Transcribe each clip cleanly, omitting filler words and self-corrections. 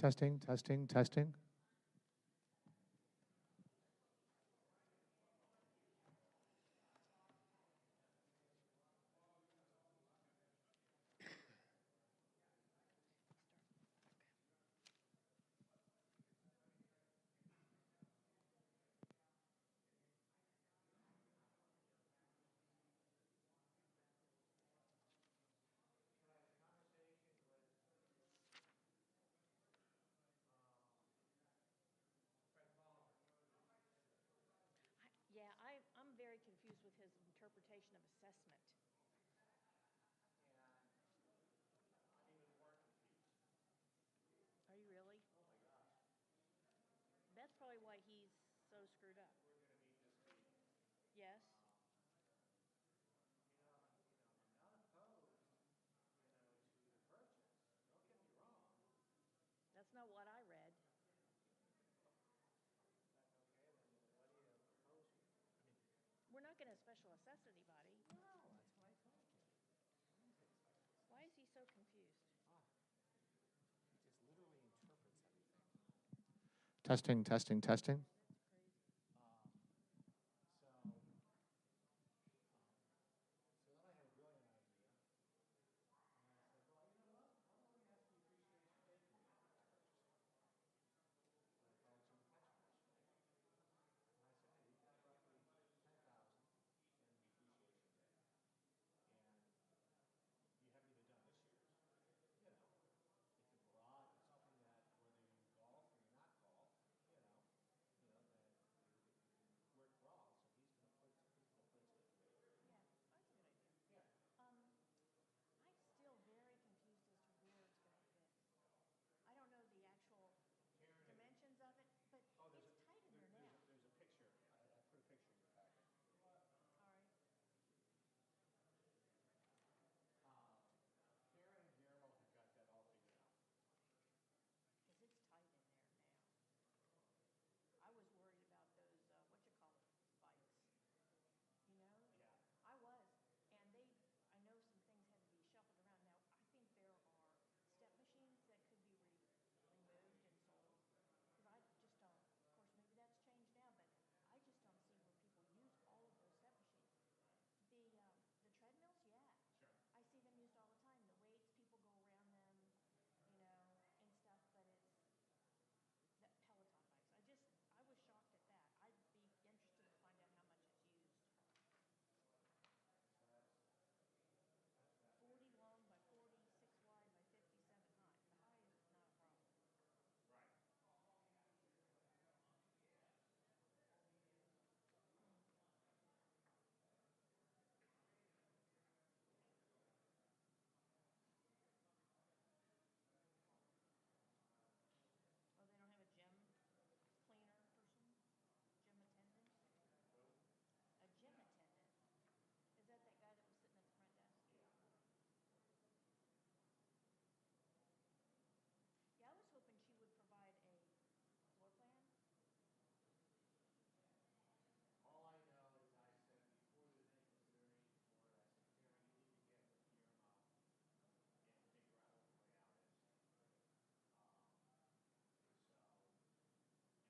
Testing, testing, testing. Yeah, I'm very confused with his interpretation of assessment. Are you really? That's probably why he's so screwed up. Yes? That's not what I read. We're not going to special assess anybody. Why is he so confused? Testing, testing, testing. Yeah, that's a good idea. I'm still very confused as to where it's going to fit. I don't know the actual dimensions of it, but it's tight in there now. There's a picture. I put a picture in your packet. All right. Karen and Guillermo have got that all figured out. Because it's tight in there now. I was worried about those, bikes. You know? Yeah. I was. And I know some things had to be shuffled around. Now, I think there are step machines that could be removed and sold. Because I just don't, of course, maybe that's changed now, but I just don't see where people use all of those step machines. The treadmills, yeah. Sure. I see them used all the time. The weights, people go around them, and stuff, but it's that Peloton bikes. I was shocked at that. I'd be interested to find out how much it's used. 40 long by 46 wide by 57 high. The high is not a problem. Right. Oh, they don't have a gym cleaner person? Gym attendant? A gym attendant? Is that guy that was sitting at the front desk? Yeah, I was hoping she would provide a floor plan. All I know is I said before there's any consideration for it,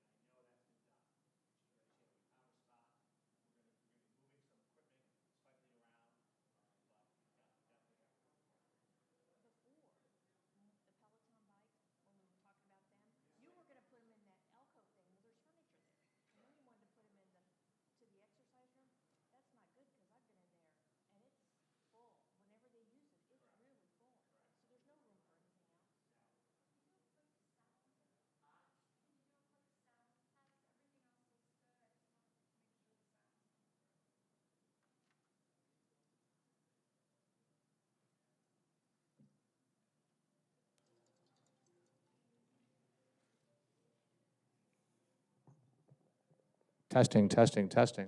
I said, Karen, you need to get with Guillermo and figure out what the layout is. And I know that's been done. She said, we found a spot. We're going to be moving some equipment slightly around, but we definitely have to. Before, the Peloton bikes, when we were talking about them, you were going to put them in that alcove thing. Well, there's furniture there. And then you wanted to put them to the exercise room. That's not good because I've been in there and it's full. Whenever they use it, it's really full. So there's no room for anything else. Can you do a quick sound test? Everything else looks good. I just wanted to make sure the sound's Testing, testing, testing.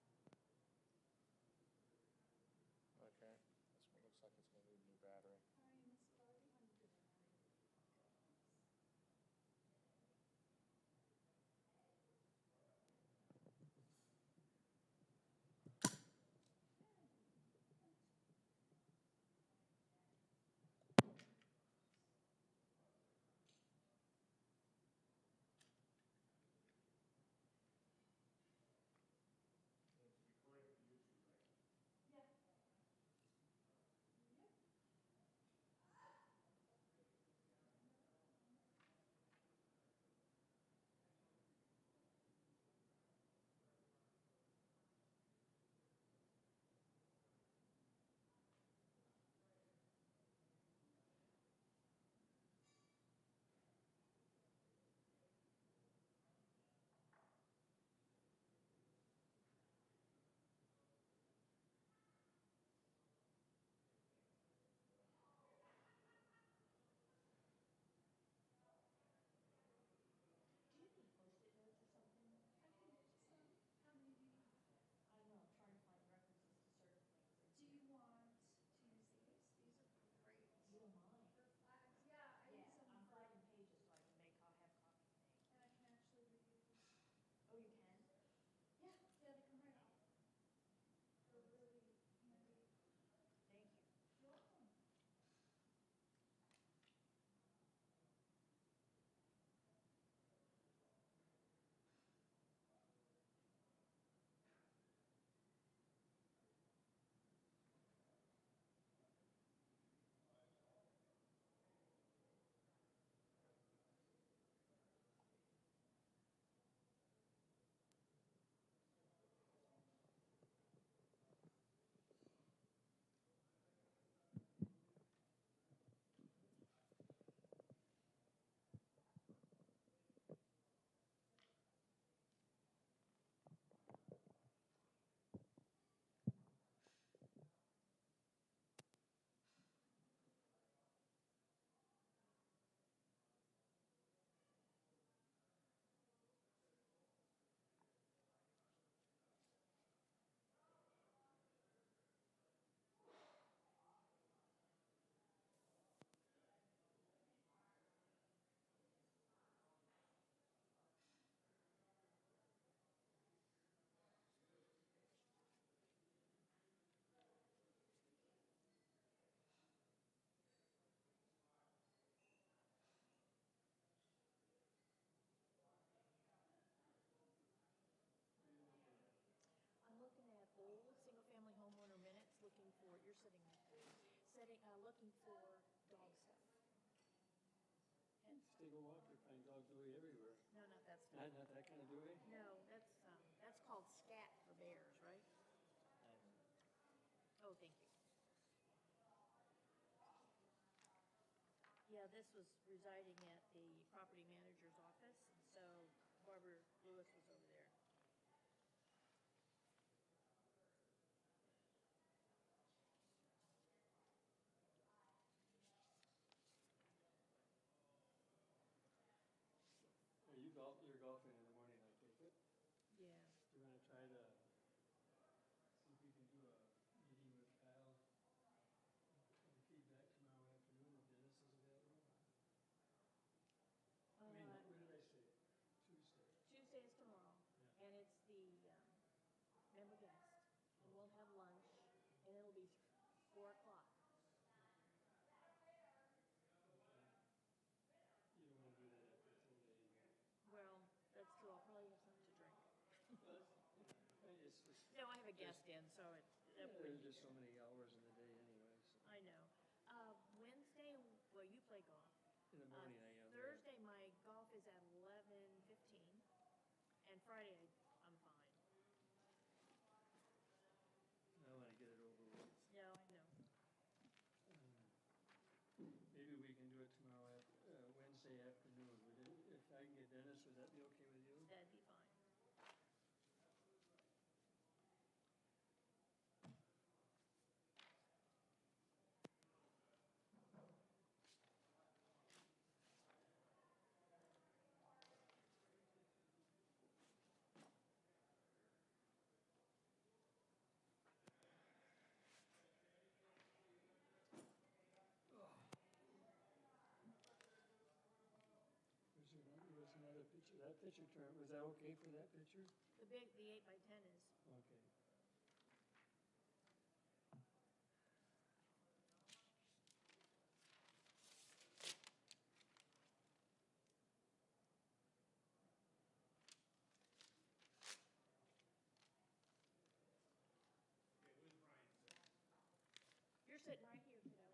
you're sitting right there. Looking for dog stuff. And, Just take a walk, you find dog doing everywhere. no, not that stuff. Not that kind of doing? No, that's called scat for bears, right? Oh, thank you. Yeah, this was residing at the property manager's office, and so Barbara Lewis was over there. You're golfing in the morning, I take it? Yeah. Do you want to try to see if we can do a meeting with Kyle and feedback tomorrow afternoon if Dennis is available? I mean, what did I say? Tuesday? Tuesday is tomorrow, Yeah. and it's the member guest, and we'll have lunch, and it'll be 4 o'clock. You don't want to do that after full day. Well, that's true. I'll probably have something to drink. It's just, No, I have a guest in, so that there's wouldn't be just so good. many hours in the day anyway, so. I know. Wednesday, well, you play golf. In the morning I am. Thursday, my golf is at 11:15, and Friday, I'm fine. I want to get it over with. No, I know. Maybe we can do it tomorrow, Wednesday afternoon. If I can get Dennis, would that be okay with you? That'd be fine. There's another picture. That picture was that okay for that picture? The 8x10 is. Okay. You're sitting right here, kiddo.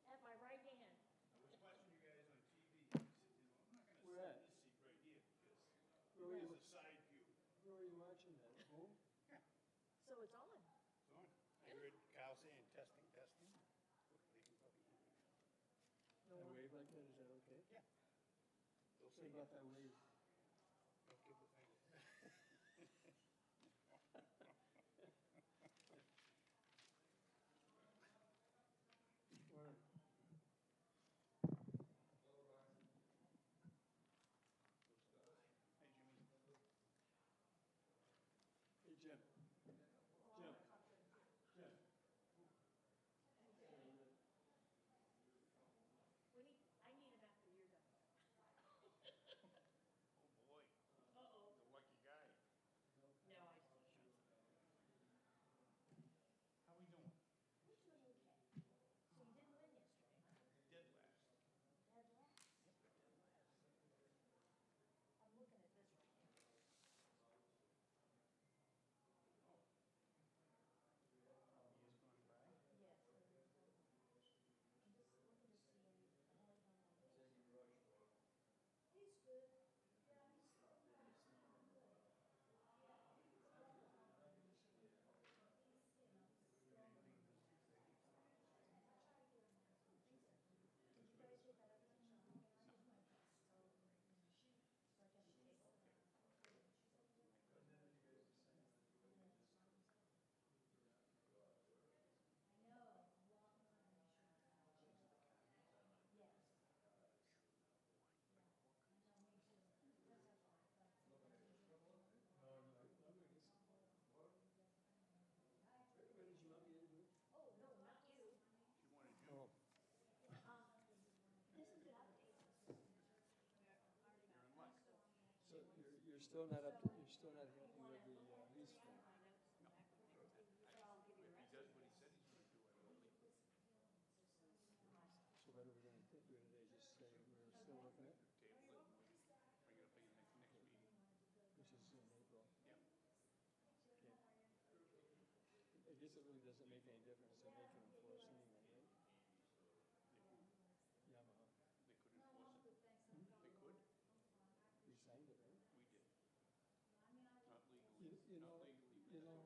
At my right hand. I was watching you guys on TV, and I said, I'm not Where gonna at? sit in this seat right here, because Where were you, there's a side view. where were you watching that? At home? So it's on. So I heard Kyle saying, testing, testing. They can probably hear me. No A one- wave like that, is that okay? Yeah. They'll What say, about that wave? don't give the finger. Or- Hey, Jimmy. Hey, Jim. Jim. Jim. I need him after you're done. Oh, boy. Uh-oh. The lucky guy. No, I still should. How we doing? We're doing okay. So you didn't win yesterday, huh? Dead last. Dead last. Yep, we're dead last. I'm looking at this right here. Oh. How years gone by? Yes. I'm just looking to see. I don't know. He's good. Yeah, he's good. Did you guys get that other thing? No. I know, a lot more than we should have. Yes. Yeah, I know, me too. That's our fault, but. No, no, it's- what did you want me to do? Oh, no, not you. She wanted you. Oh, This is an update. You're in luck. so you're still not up, you're still not happy with the lease thing? No. If he does what he said he's gonna do, I will leave. So what are we gonna do today? Just say we're still working it, Table it, bring it up in the next meeting. which is in April. Yep. Okay. I guess basically doesn't make any difference, so they can enforce anyway, right? Yamaha. They could enforce it. They could. We signed it, right? We did. Not legally. You Not know, legally, but you it's know-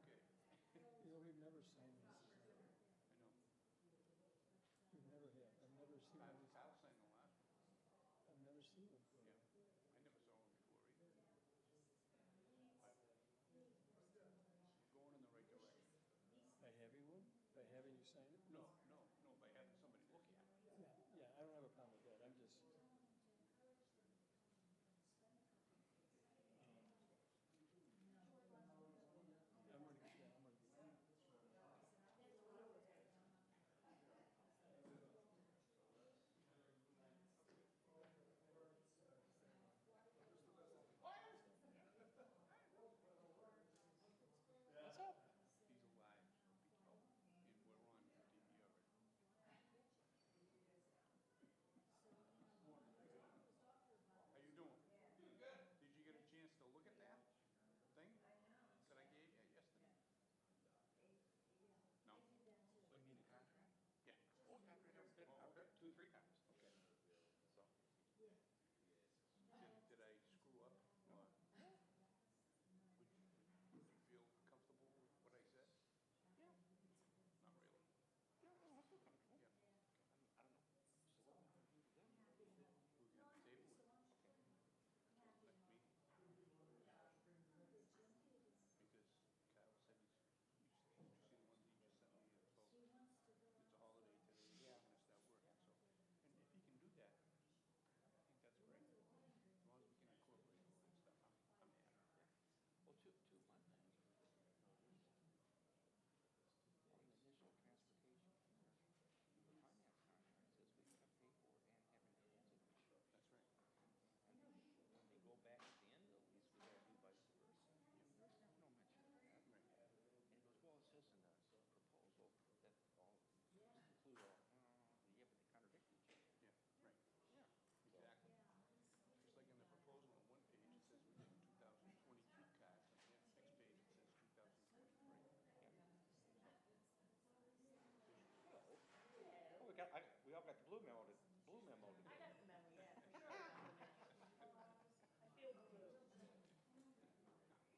okay. We've never signed this. I know. We've never had, I've never seen Kyle this. Kyle signed the last one. I've never seen it before. Yeah. I never saw one before either. Going in the right direction. By having one? By having you sign it? No, no, no, by having somebody look at it. Yeah, yeah, I don't have a problem with that, I'm just. I'm gonna get, yeah, I'm gonna get. What's up? He's alive, oh, and we're on DVR. How you doing? Did you get a chance to look at that thing that I gave you yesterday? No? What, you mean the contract? Yeah. Oh, contract, Oh, okay. two, 3 times. Okay. So. Did I screw up or would you feel comfortable with what I said? Yeah. Not really. Yeah, no, I feel comfortable. Yeah. I don't know. So what we can do then? We can table it. Next meeting. Because Kyle said did you see the one that he just sent me about, it's a holiday today, he's Yeah. gonna start working, so. And if he can do that, I think that's great. As long as we can incorporate all that stuff, I'm happy. Yeah. Well, two one things. On the initial transportation here, the finance contract says we gotta pay for it and have an transit. That's right. And when they go back at the end of the lease, we gotta do vice versa. There's no mention of that. Right. And he goes, well, it says in the proposal that all, include all, yeah, but they contradict each other. Yeah, right. Yeah. Exactly. Just like in the proposal on one page, it says we're getting 2022 cars, and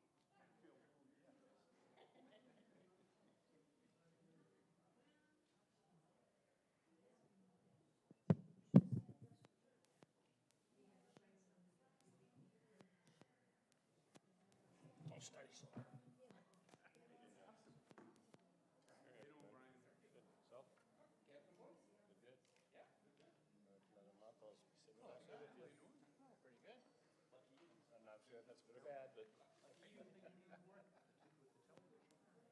the next page it says 2023. Oh, we all got the blue memo today. I got the memo, yeah, for sure. I feel blue. Feel blue, yeah. Don't study so hard. How you doing, Brian? So? Good. Yeah. Let them up, I'll sit How back. you doing? Pretty good. I'm not sure if that's good or bad, but. I even think you need work with the television. But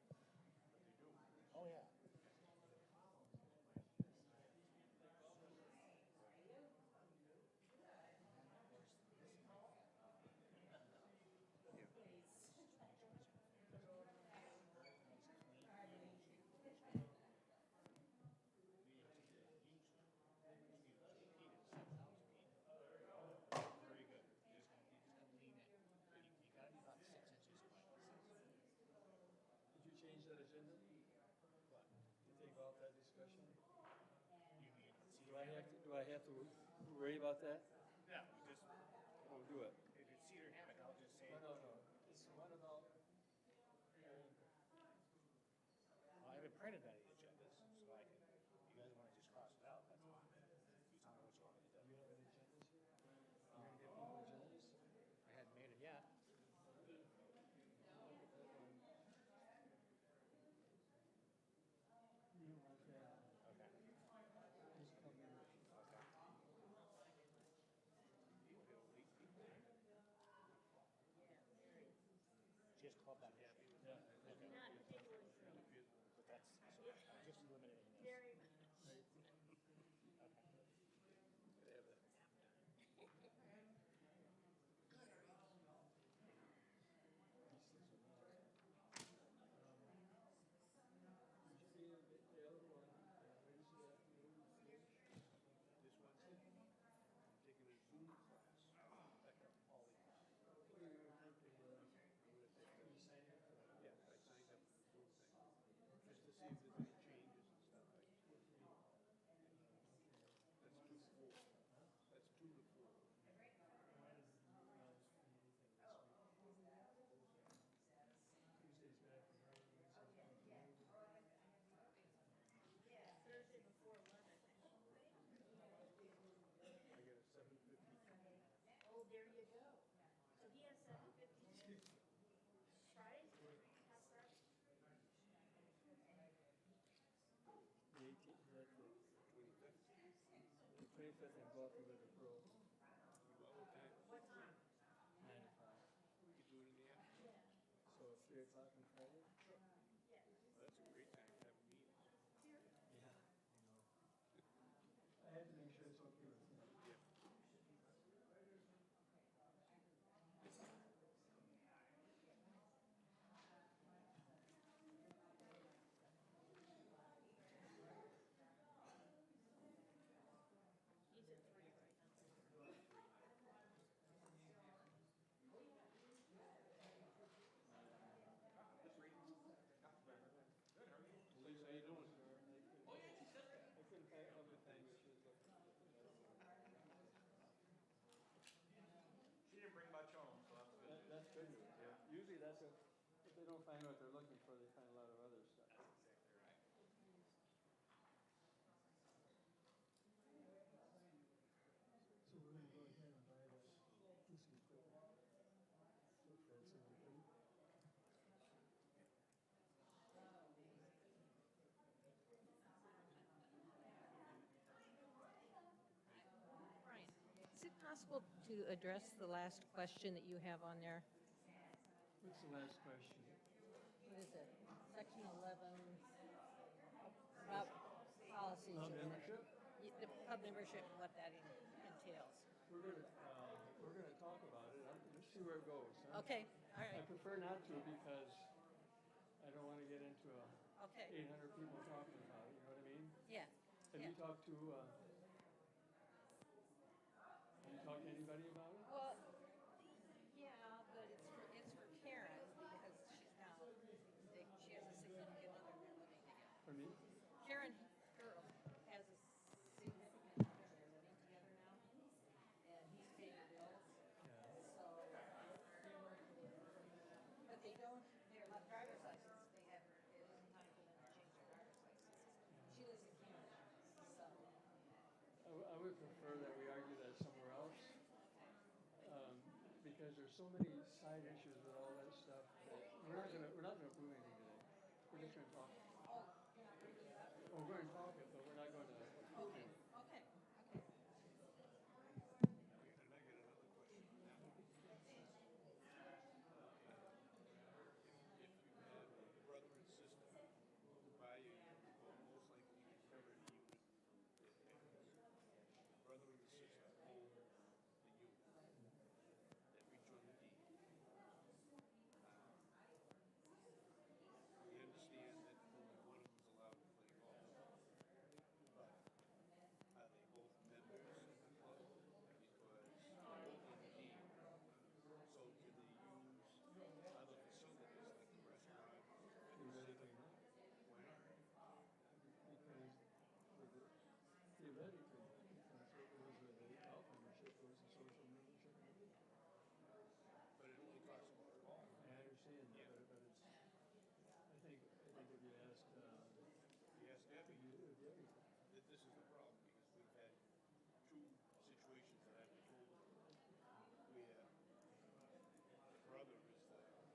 they do. Oh, yeah. Very good. You just gotta lean in. You gotta be about 6 inches wide. Did you change that agenda? What? You take off that discussion? You mean, Do I have to worry about that? no, we just, Oh, do it. if it's Cedar Hammock, I'll just say, No. It's one about, well, I haven't printed any agendas, so I can, you guys wanna just cross it out, that's fine. You tell me what you want me to do do. you have any agendas here? You're gonna get new agendas? I hadn't made it yet. Okay. Okay. Just come in. Okay. Just club that issue. Yeah. Okay. Not particularly But that's, so just eliminating this. very much. Okay. They have that. The other one, Wednesday afternoon, This Wednesday, I'm taking a Zoom class. Back up Poly. you sign up for Yeah, I signed up for the Zoom thing. Just to there you go. So he has 7:52. Friday's half Friday. The 18th, that's the 25th. 25th in Bluffton River Grove, Well, okay. What time? 9 o'clock. We could do it in the afternoon. Yeah. So 3 o'clock on Friday? Yeah. Well, that's a great time to have a meeting. Here. Yeah, I know. I had to make sure it's okay with him. Yeah. He's at 3 right now. Lisa, how you doing? I couldn't find other things she was looking for. She didn't bring much home, so that's good. That's good news, yeah. Usually that's a, if they don't find what they're looking for, they find a lot of other stuff. That's exactly right. So we're gonna go ahead and buy this equipment. For fencing and everything. Brian, is it possible to address the last question that you have on there? What's the last question? What is it? Section 11, about policies. Pub or whatever. membership? The pub membership and what that entails. We're gonna talk about it. Let's see where it goes. Huh? Okay, all I right, prefer not to because I don't wanna get into okay, 800 people talking about it, you know what I mean? yeah. Have yeah. you talked to anybody about it? Well, yeah, but it's for Karen because she's now, she has a significant other they're living together. For me? Karen Girl has a significant other they're living together now, and he's paying the bills. Yeah. So, but they don't, their driver's license, they have, it isn't time for them to change their driver's license. She lives in Canada, so. I would prefer that we argue that somewhere else. Because there's so many side issues with all that stuff that we're not gonna prove anything today. We're just gonna talk. Oh, Well, we're gonna talk it, but we're not gonna. okay, okay, okay. And I got another question on that one. If you have a brother and sister who buy a unit, or most likely inherit a unit, the brother and the sister own the unit that reach on the deed. We understand that only one of them is allowed to play golf. But are they both members of the club? Because both on the deed. So can they use other facilities like the restaurant? Theoretically not. Why not? Because theoretically, that's what it was with the golf membership, it was a social membership. But it only costs about a golf. I understand that, but it's, I think if you asked, Yes, Debbie, you do everything. that this is the problem, because we've had two situations that I've been told of where the brother is the golfer.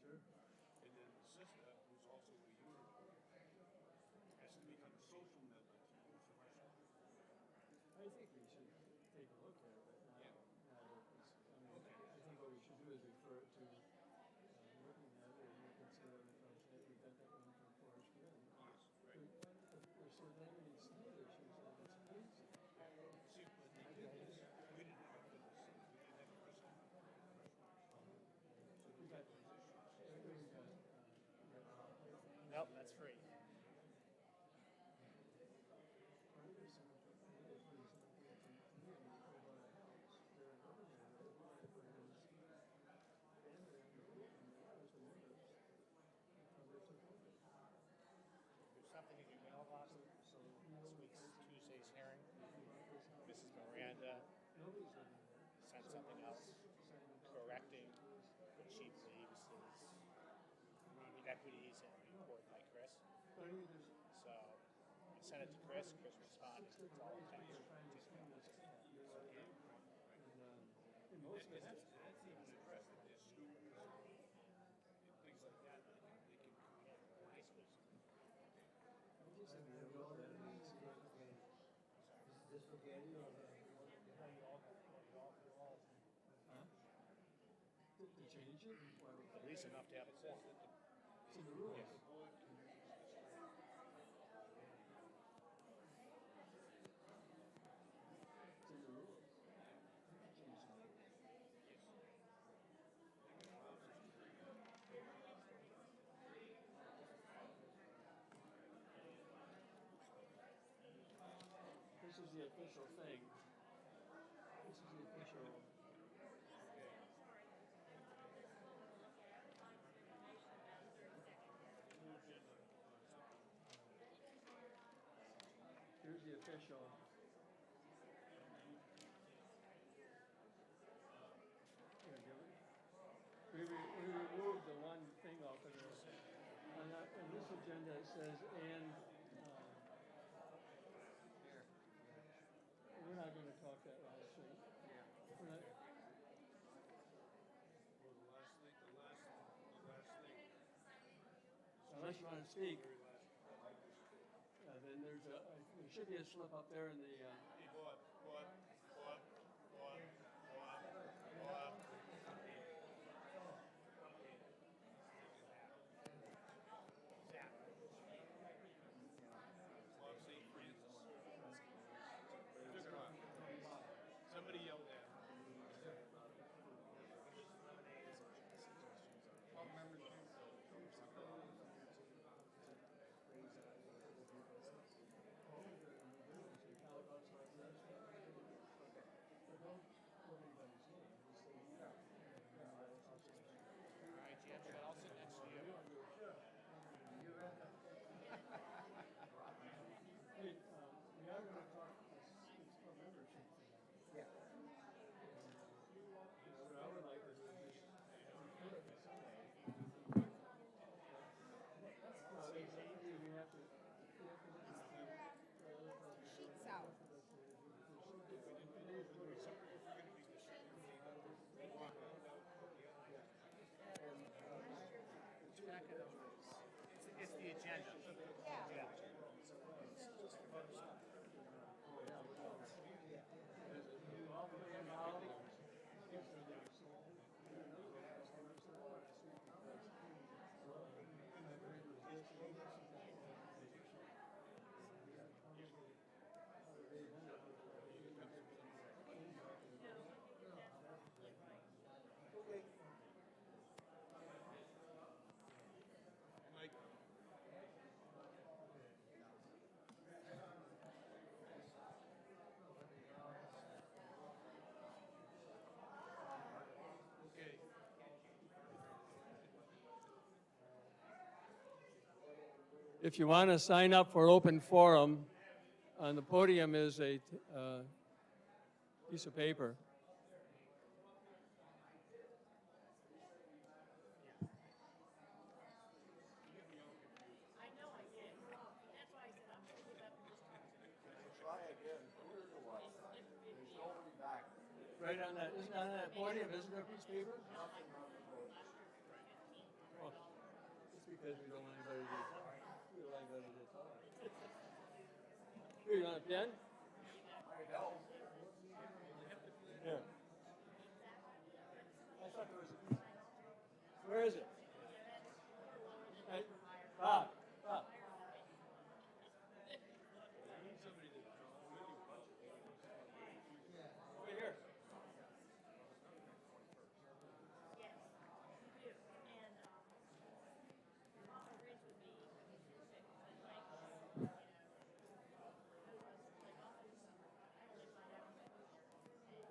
Sure. And then the sister, who's also a unit owner, has to become a social member to use the restaurant. I think we should take a look at it, but not, Yeah. not open. I mean, I think what we should do is refer it to, looking at it, and you can say that from, hey, we got that one from Forest Grove. Yes, right. There's so many side issues that it's crazy. See, when they did this, we didn't have this, we didn't have a restaurant. So We we got, got these issues. we got, Nope, that's free. part of this, for example, if you go buy a house, there are other than that, we might put in this, and they're as the members, they took over. There's something in your mailbox. So This week's Tuesday's hearing. this Mrs. Miranda nobody's living there. sent something else correcting what she believes is inequities in the report by Chris. But I mean, there's, So I sent it to Chris. Chris responded. It's all attached. trying to swing this, and, most of And us. that's even addressed, if there's students and things like that, they can come to high school. I just have to go there and see what the game. This for Candy or the? Huh? To change it? Why would At least enough to have a quorum. it's in the rules. The board can use discretion. It's in the rules. Change the rules. This is the official thing. This is the official. Here's the official. Here, give it. We removed the one thing off of this. On this agenda, it says, and, Here. we're not gonna talk that last thing. Yeah. We're not, Well, the last thing. unless you wanna speak, Very last. then there should be a slip up there in the, Hey, Bob. Bob St. Francis. Took it off. Somebody yelled at him. All members. All right, Jim, I'll sit next to you. hey, we are gonna talk, it's a membership thing. Yeah. What I would like to do is just refer it to somebody. We have to. Sheets out. It's the agenda. Yeah. Mike. Okay. If you want to sign up for open forum, on the podium is a piece of paper. I know I did. That's why I said I'm gonna look up and just. Try again. Here's the one. There's nobody back. Right on that, isn't on that podium, isn't there a piece of paper? Nothing on the board. Well, it's because we don't want anybody to, we don't want anybody to talk. Here, you want a pen? Might help. Here. I thought there was a piece. Where is it? Hey, Bob, Bob. Over here. Yes, you do. And, Ridge would be perfect, but like, you know, otherwise, like, often, I only find out when I move here.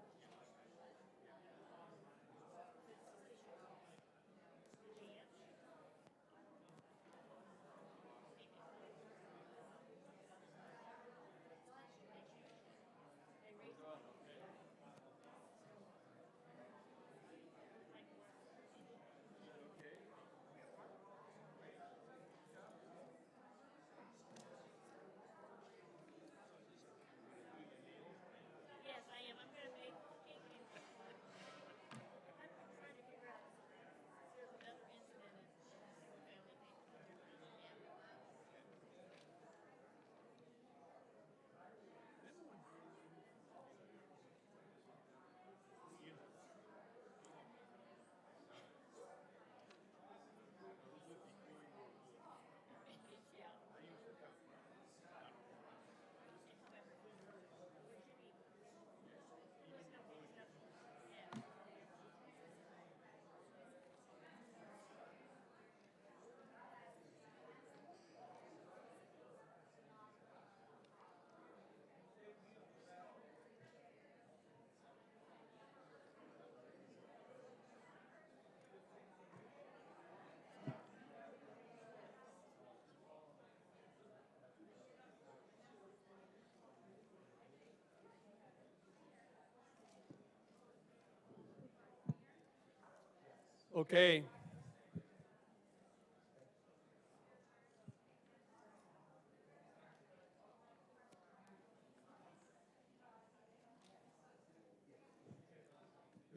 Okay.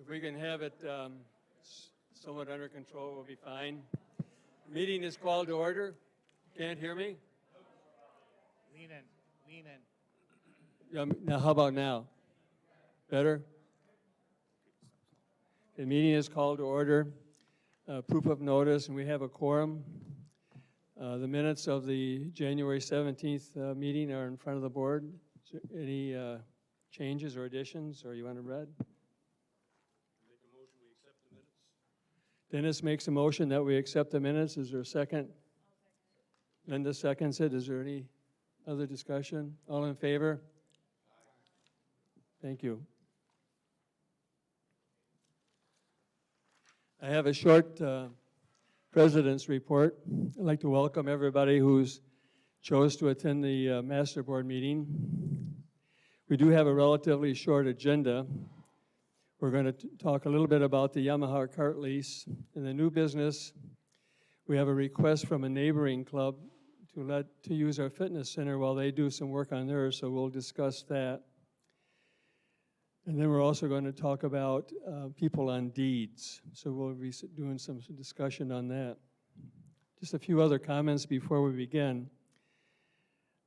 If we can have it somewhat under control, we'll be fine. Meeting is called to order. Can't hear me? Lean in, lean in. Now, how about now? Better? The meeting is called to order. Proof of notice, and we have a quorum. The minutes of the January 17th meeting are in front of the board. Is there any changes or additions, or you want to read? Make a motion, we accept the minutes. Dennis makes a motion that we accept the minutes. Is there a second? Linda seconds it. Is there any other discussion? All in favor? Thank you. I have a short president's report. I'd like to welcome everybody who's chose to attend the Master Board meeting. We do have a relatively short agenda. We're going to talk a little bit about the Yamaha cart lease. In the new business, we have a request from a neighboring club to use our fitness center while they do some work on theirs, so we'll discuss that. And then we're also going to talk about people on deeds. So we'll be doing some discussion on that. Just a few other comments before we begin.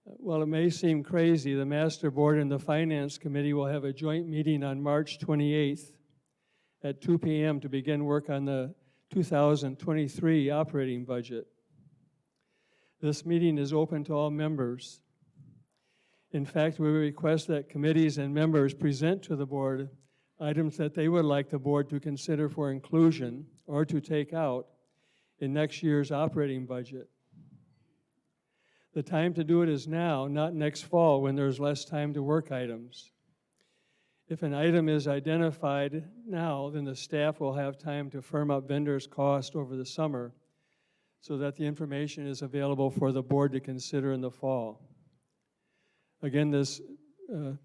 While it may seem crazy, the Master Board and the Finance Committee will have a joint meeting on March 28th at 2 p.m. to begin work on the 2023 operating budget. This meeting is open to all members. In fact, we request that committees and members present to the board items that they would like the board to consider for inclusion or to take out in next year's operating budget. The time to do it is now, not next fall when there's less time to work items. If an item is identified now, then the staff will have time to firm up vendors' cost over the summer so that the information is available for the board to consider in the fall. Again, this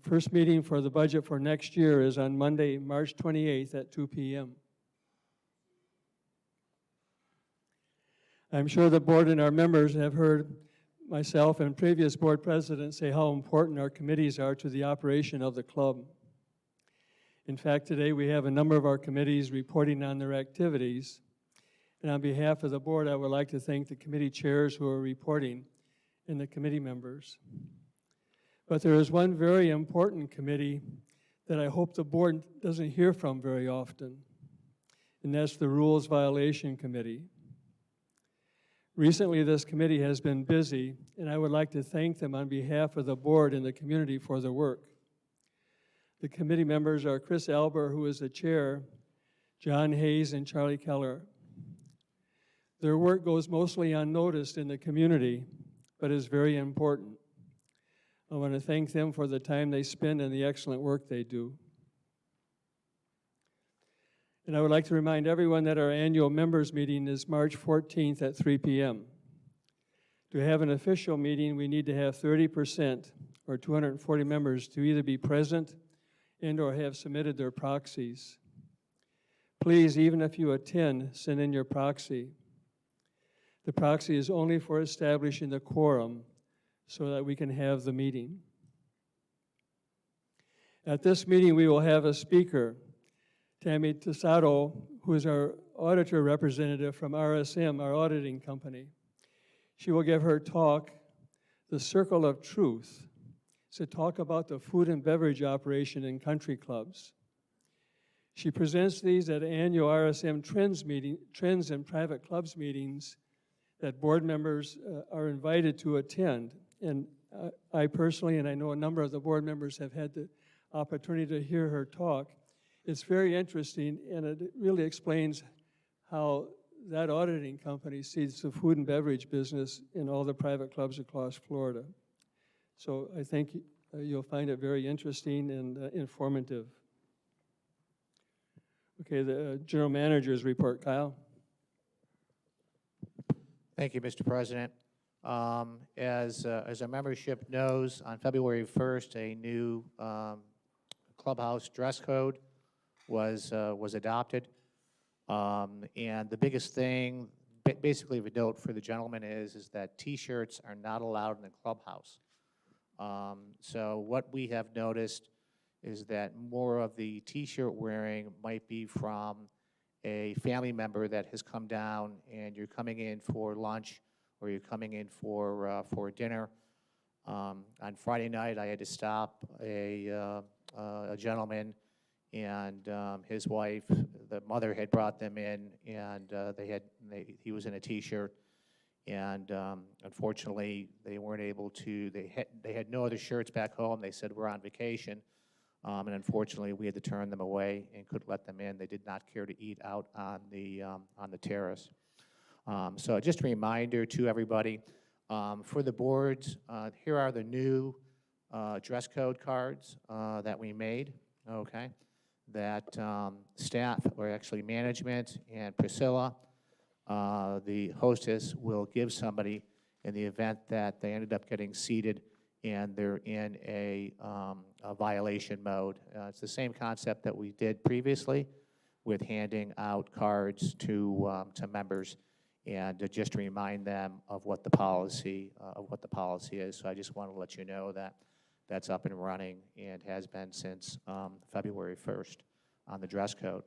first meeting for the budget for next year is on Monday, March 28th at 2 p.m. I'm sure the board and our members have heard myself and previous board presidents say how important our committees are to the operation of the club. In fact, today we have a number of our committees reporting on their activities. And on behalf of the board, I would like to thank the committee chairs who are reporting and the committee members. But there is one very important committee that I hope the board doesn't hear from very often, and that's the Rules Violation Committee. Recently, this committee has been busy, and I would like to thank them on behalf of the board and the community for their work. The committee members are Chris Alber, who is the chair, John Hayes, and Charlie Keller. Their work goes mostly unnoticed in the community, but is very important. I want to thank them for the time they spend and the excellent work they do. And I would like to remind everyone that our annual members meeting is March 14th at 3 p.m. To have an official meeting, we need to have 30% or 240 members to either be present and or have submitted their proxies. Please, even if you attend, send in your proxy. The proxy is only for establishing the quorum so that we can have the meeting. At this meeting, we will have a speaker, Tammy Tasato, who is our auditor representative from RSM, our auditing company. She will give her talk, The Circle of Truth. It's a talk about the food and beverage operation in country clubs. She presents these at annual RSM Trends and Private Clubs meetings that board members are invited to attend. And I personally, and I know a number of the board members have had the opportunity to hear her talk. It's very interesting, and it really explains how that auditing company sees the food and beverage business in all the private clubs across Florida. So I think you'll find it very interesting and informative. Okay, the general manager's report, Kyle. Thank you, Mr. President. As our membership knows, on February 1st, a new clubhouse dress code was adopted. And the biggest thing, basically of a note for the gentleman is that T-shirts are not allowed in the clubhouse. So what we have noticed is that more of the T-shirt wearing might be from a family member that has come down and you're coming in for lunch or you're coming in for dinner. On Friday night, I had to stop a gentleman and his wife, the mother had brought them in, and he was in a T-shirt, and unfortunately, they weren't able to. They had no other shirts back home. They said we're on vacation, and unfortunately, we had to turn them away and couldn't let them in. They did not care to eat out on the terrace. So just a reminder to everybody, for the boards, here are the new dress code cards that we made, okay? That staff, or actually management, and Priscilla, the hostess, will give somebody in the event that they ended up getting seated and they're in a violation mode. It's the same concept that we did previously with handing out cards to members, and just to remind them of what the policy is. So I just want to let you know that that's up and running and has been since February 1st on the dress code.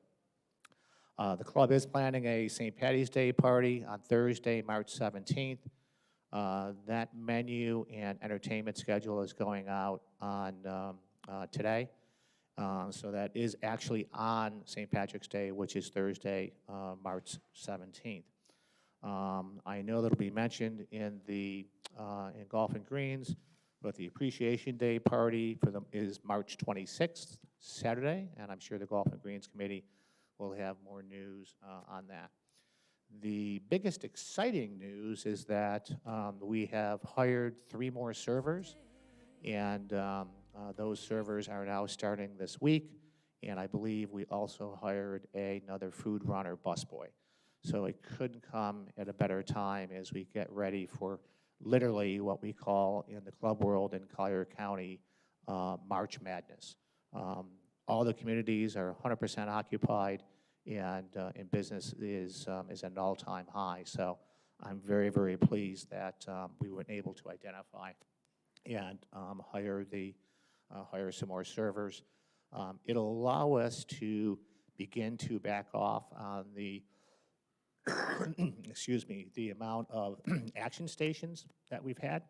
The club is planning a St. Patty's Day party on Thursday, March 17th. That menu and entertainment schedule is going out on today. So that is actually on St. Patrick's Day, which is Thursday, March 17th. I know that'll be mentioned in the in Golf and Greens, but the Appreciation Day party for them is March 26th, Saturday, and I'm sure the Golf and Greens Committee will have more news on that. The biggest exciting news is that we have hired 3 more servers, and those servers are now starting this week, and I believe we also hired another food runner busboy. So it couldn't come at a better time as we get ready for literally what we call in the club world in Collier County, March Madness. All the communities are 100% occupied, and business is at an all-time high. So I'm very, very pleased that we were able to identify and hire some more servers. It'll allow us to begin to back off on the excuse me, the amount of action stations that we've had.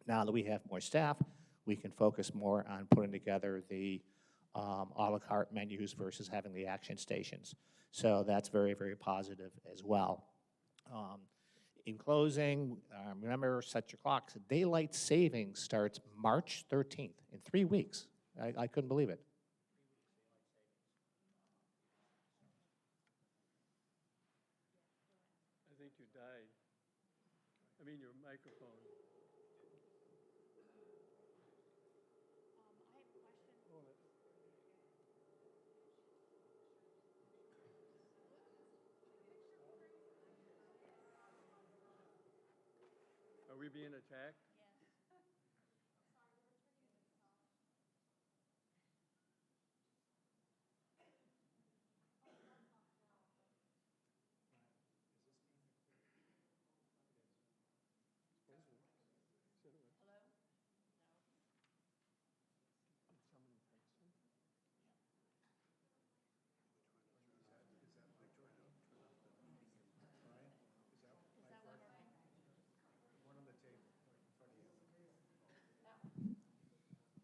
Now that we have more staff, we can focus more on putting together the a la carte menus versus having the action stations. So that's very, very positive as well. In closing, remember, set your clocks. Daylight savings starts March 13th, in 3 weeks. I couldn't believe it. I think you died. I mean, your microphone. Are we being attacked?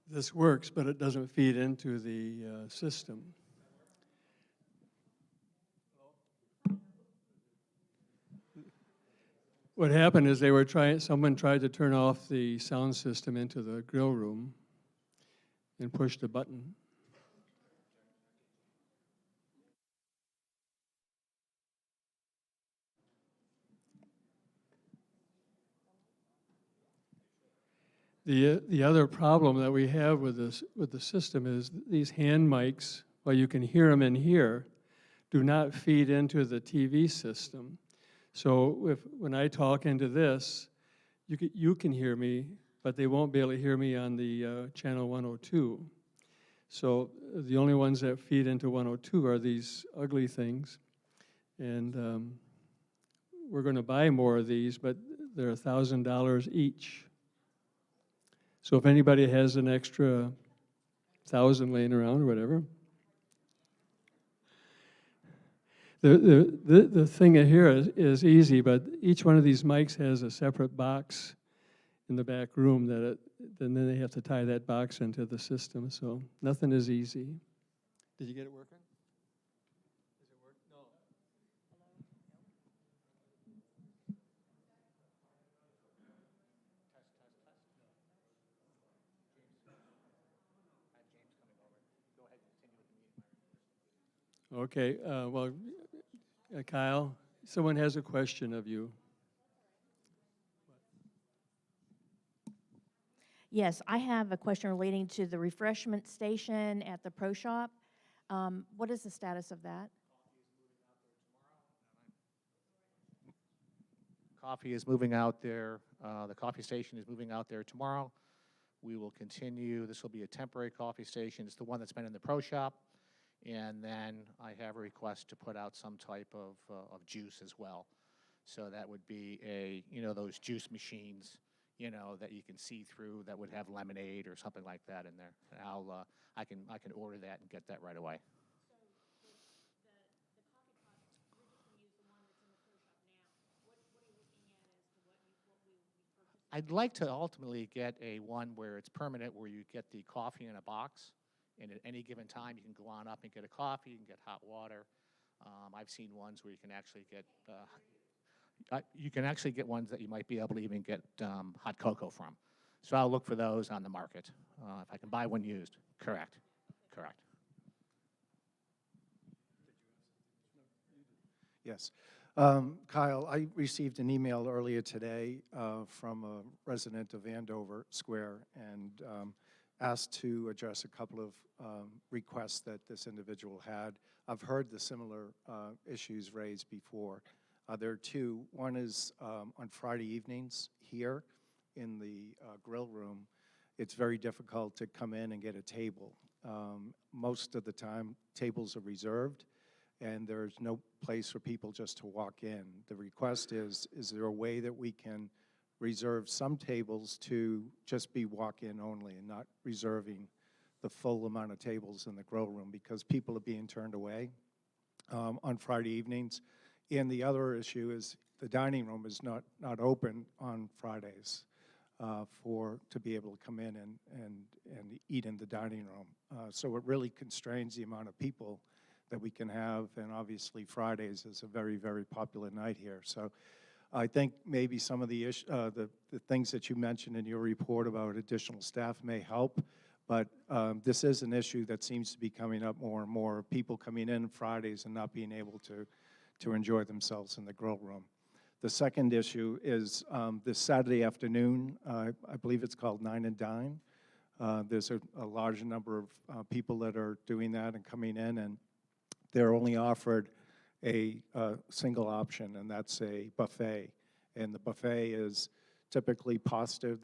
This works, but it doesn't feed into the system. What happened is someone tried to turn off the sound system into the grill room and pushed a button. The other problem that we have with the system is these hand mics, while you can hear them in here, do not feed into the TV system. So when I talk into this, you can hear me, but they won't be able to hear me on the channel 102. So the only ones that feed into 102 are these ugly things. And we're going to buy more of these, but they're $1,000 each. So if anybody has an extra 1,000 laying around or whatever. The thing here is easy, but each one of these mics has a separate box in the back room and then they have to tie that box into the system. So nothing is easy. Did you get it working? Does it work? No. Okay, well, Kyle, someone has a question of you. Yes, I have a question relating to the refreshment station at the Pro Shop. What is the status of that? Coffee is moving out there. The coffee station is moving out there tomorrow. We will continue. This will be a temporary coffee station. It's the one that's been in the Pro Shop. And then I have a request to put out some type of juice as well. So that would be those juice machines, that you can see through that would have lemonade or something like that in there. And I can order that and get that right away. I'd like to ultimately get one where it's permanent, where you get the coffee in a box, and at any given time you can go on up and get a coffee, you can get hot water. I've seen ones where you can actually get ones that you might be able to even get hot cocoa from. So I'll look for those on the market if I can buy one used. Correct. Yes. Kyle, I received an email earlier today from a resident of Andover Square and asked to address a couple of requests that this individual had. I've heard the similar issues raised before. There are two. One is on Friday evenings here in the grill room. It's very difficult to come in and get a table. Most of the time, tables are reserved, and there's no place for people just to walk in. The request is there a way that we can reserve some tables to just be walk-in only and not reserving the full amount of tables in the grill room because people are being turned away on Friday evenings. And the other issue is the dining room is not open on Fridays to be able to come in and eat in the dining room. So it really constrains the amount of people that we can have, and obviously Fridays is a very, very popular night here. So I think maybe some of the things that you mentioned in your report about additional staff may help, but this is an issue that seems to be coming up more and more, people coming in Fridays and not being able to enjoy themselves in the grill room. The second issue is this Saturday afternoon, I believe it's called Nine and Dine. There's a large number of people that are doing that and coming in, and they're only offered a single option, and that's a buffet. And the buffet is typically pasta,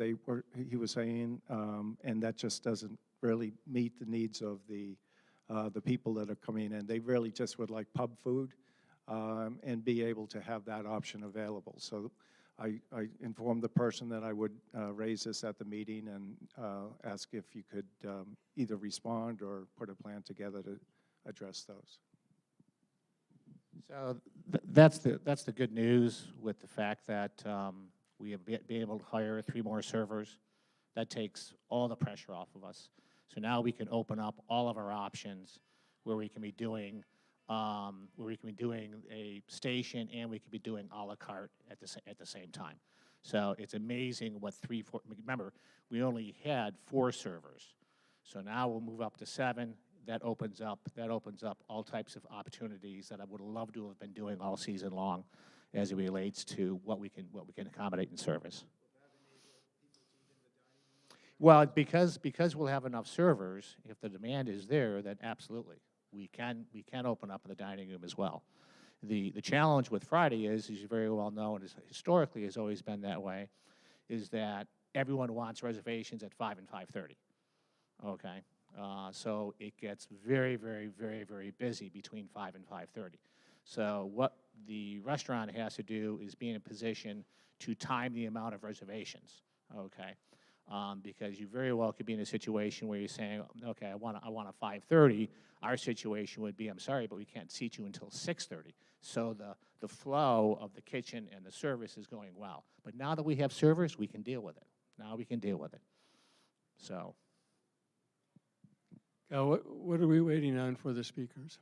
he was saying, and that just doesn't really meet the needs of the people that are coming in. They really just would like pub food and be able to have that option available. So I informed the person that I would raise this at the meeting and ask if you could either respond or put a plan together to address those. So that's the good news with the fact that we have been able to hire 3 more servers. That takes all the pressure off of us. So now we can open up all of our options where we can be doing a station and we can be doing a la carte at the same time. So it's amazing what 3, 4. Remember, we only had 4 servers. So now we'll move up to 7. That opens up all types of opportunities that I would love to have been doing all season long as it relates to what we can accommodate in service. Well, because we'll have enough servers, if the demand is there, then absolutely. We can open up the dining room as well. The challenge with Friday is, as you very well know, and historically has always been that way, is that everyone wants reservations at 5 and 5:30. Okay. So it gets very, very, very, very busy between 5 and 5:30. So the restaurant has to do is be in a position to time the amount of reservations, okay? Because you very well could be in a situation where you're saying, okay, I want a 5:30. Our situation would be, I'm sorry, but we can't seat you until 6:30. So the flow of the kitchen and the service is going well. But now that we have servers, we can deal with it. Now we can deal with it. So, What are we waiting on for the speakers?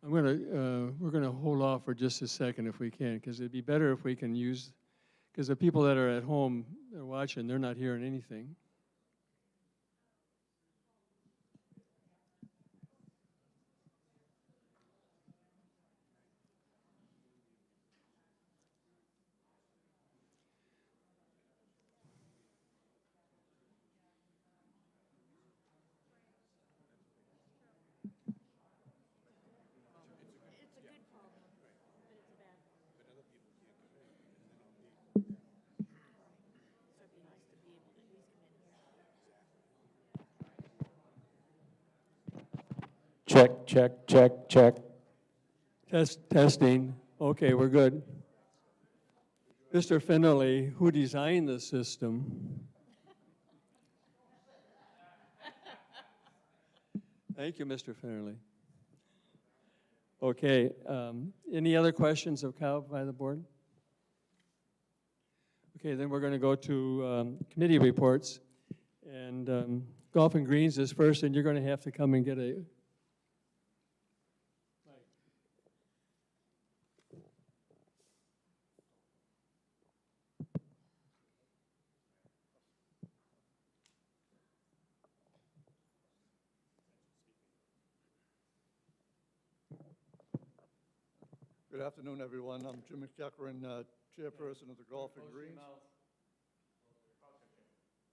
We're gonna hold off for just a second if we can, because it'd be better if we can use, because the people that are at home, they're watching, they're not hearing anything. It's a good problem, but it's a bad one. So it'd be nice to be able to at least come in here. Check, check, check, check. Testing. Okay, we're good. Mr. Finley, who designed the system? Thank you, Mr. Finley. Okay, any other questions of Kyle by the board? Okay, then we're going to go to committee reports. And Golf and Greens is first, and you're going to have to come and get a... Good afternoon, everyone. I'm Jim McEachran, chairperson of the Golf and Greens.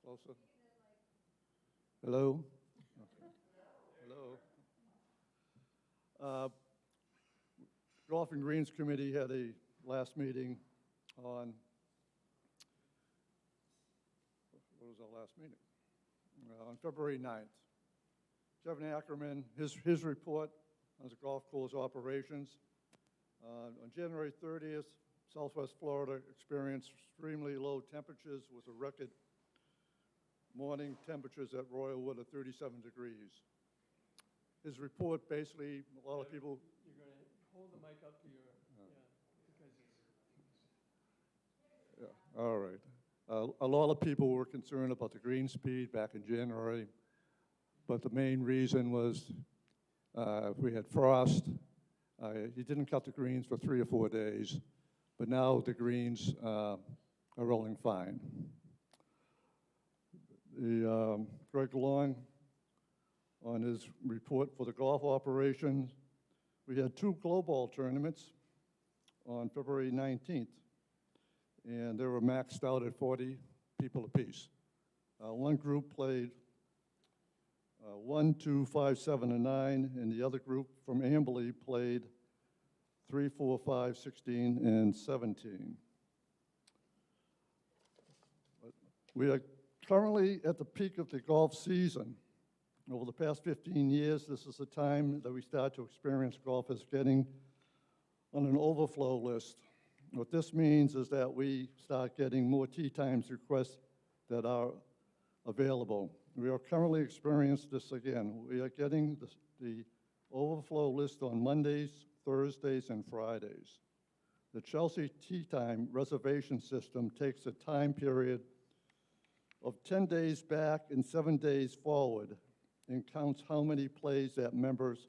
Closer. Hello? Okay. Hello. Golf and Greens Committee had a last meeting on, what was our last meeting? On February 9th. Kevin Ackerman, his report on the golf course operations. On January 30th, Southwest Florida experienced extremely low temperatures with a record morning temperatures at Royalwood of 37 degrees. His report basically, a lot of people... You're going to hold the mic up to your... Yeah, all right. A lot of people were concerned about the green speed back in January, but the main reason was we had frost. He didn't cut the greens for 3 or 4 days, but now the greens are rolling fine. Greg Long, on his report for the golf operations, we had 2 glow ball tournaments on February 19th, and they were maxed out at 40 people apiece. One group played 1, 2, 5, 7, and 9, and the other group from Amberley played 3, 4, 5, 16, and 17. We are currently at the peak of the golf season. Over the past 15 years, this is the time that we start to experience golfers getting on an overflow list. What this means is that we start getting more tee times requests that are available. We are currently experiencing this again. We are getting the overflow list on Mondays, Thursdays, and Fridays. The Chelsea Tee Time reservation system takes a time period of 10 days back and 7 days forward and counts how many plays that members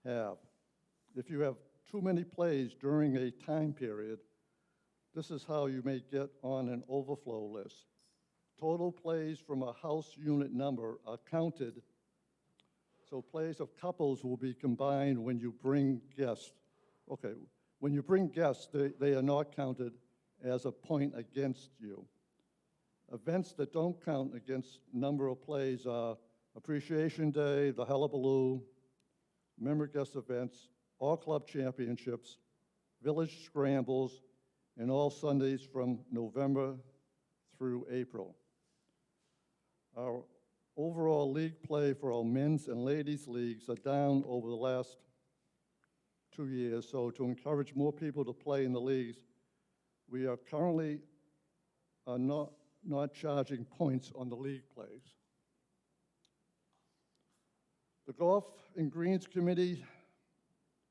have. If you have too many plays during a time period, this is how you may get on an overflow list. Total plays from a house unit number are counted, so plays of couples will be combined when you bring guests. Okay, when you bring guests, they are not counted as a point against you. Events that don't count against number of plays are Appreciation Day, the Hullabaloo, member guest events, all club championships, village scrambles, and all Sundays from November through April. Our overall league play for our men's and ladies' leagues are down over the last 2 years, so to encourage more people to play in the leagues, we are currently not charging points on the league plays. The Golf and Greens Committee,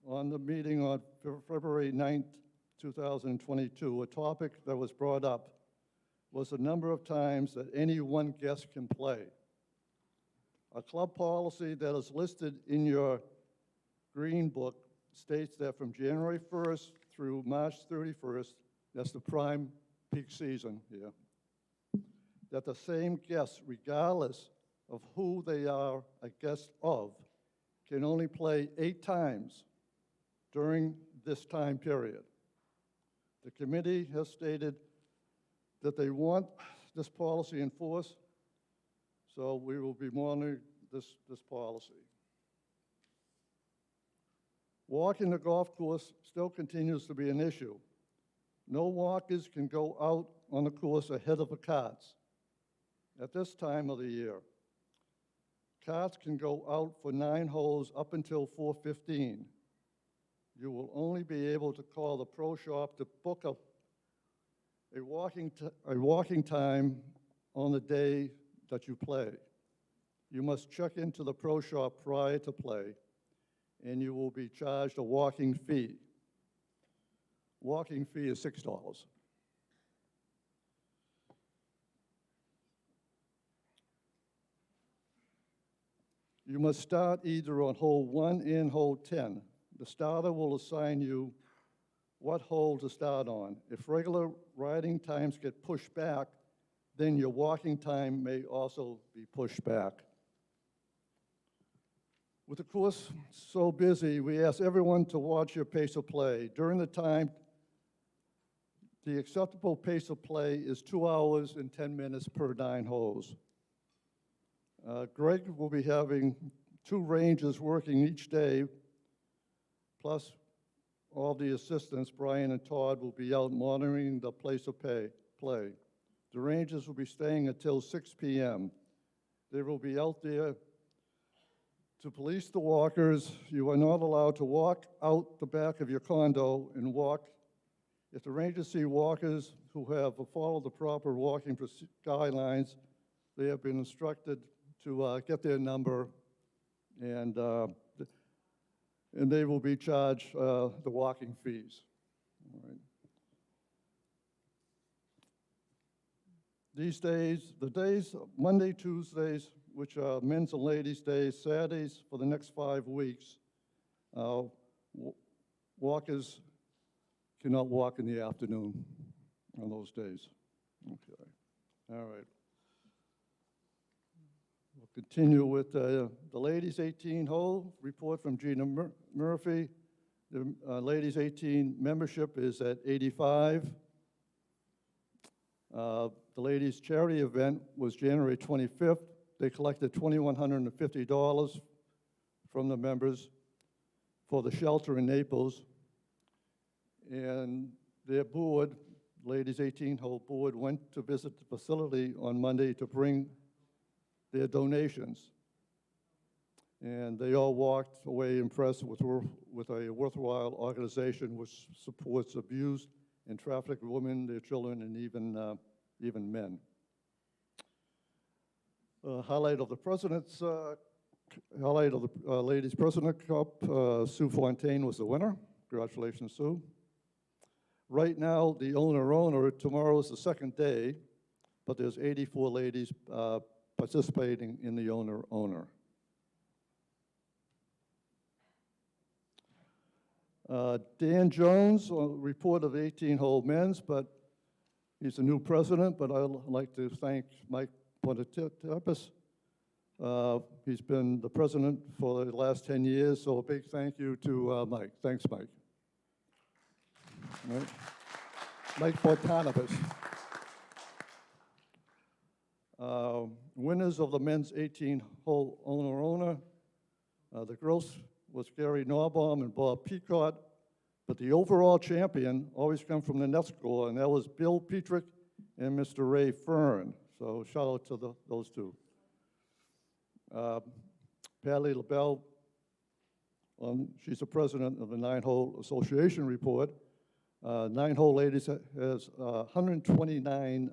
on the meeting on February 9th, 2022, a topic that was brought up was the number of times that any one guest can play. A club policy that is listed in your green book states that from January 1st through March 31st, that's the prime peak season here, that the same guests, regardless of who they are a guest of, can only play 8 times during this time period. The committee has stated that they want this policy enforced, so we will be monitoring this policy. Walking the golf course still continues to be an issue. No walkers can go out on the course ahead of the carts at this time of the year. Carts can go out for 9 holes up until 4:15. You will only be able to call the pro shop to book a walking time on the day that you play. You must check into the pro shop prior to play, and you will be charged a walking fee. Walking fee is $6. You must start either on hole 1 and hole 10. The starter will assign you what hole to start on. If regular riding times get pushed back, then your walking time may also be pushed back. With the course so busy, we ask everyone to watch your pace of play. During the time, the acceptable pace of play is 2 hours and 10 minutes per 9 holes. Greg will be having 2 ranges working each day, plus all the assistants, Brian and Todd, will be out monitoring the place of play. The rangers will be staying until 6 p.m. They will be out there to police the walkers. You are not allowed to walk out the back of your condo and walk. If the rangers see walkers who have followed the proper walking guidelines, they have been instructed to get their number, and they will be charged the walking fees. All right. These days, the days, Monday, Tuesdays, which are men's and ladies' days, Saturdays for the next 5 weeks, walkers cannot walk in the afternoon on those days. Okay, all right. We'll continue with the ladies' 18-hole report from Gina Murphy. The ladies' 18 membership is at 85. The ladies' charity event was January 25th. They collected $2,150 from the members for the shelter in Naples. And their board, ladies' 18-hole board, went to visit the facility on Monday to bring their donations. And they all walked away impressed with a worthwhile organization which supports abused and trafficked women, their children, and even men. Highlight of the Ladies President Cup, Sue Fontaine was the winner. Congratulations, Sue. Right now, the owner, tomorrow is the second day, but there's 84 ladies participating in the owner. Dan Jones, report of 18-hole men's, but he's the new president, but I'd like to thank Mike Pontatapis. He's been the president for the last 10 years, so a big thank you to Mike. Thanks, Mike. Right. Mike Pontatapis. Winners of the men's 18-hole owner. The girls was Gary Norbaum and Bob Peacock, But the overall champion always comes from the net score, and that was Bill Petrick and Mr. Ray Fern. So shout out to those two. Patty LaBelle, she's the president of the Nine-Hole Association report. Nine-Hole Ladies has 129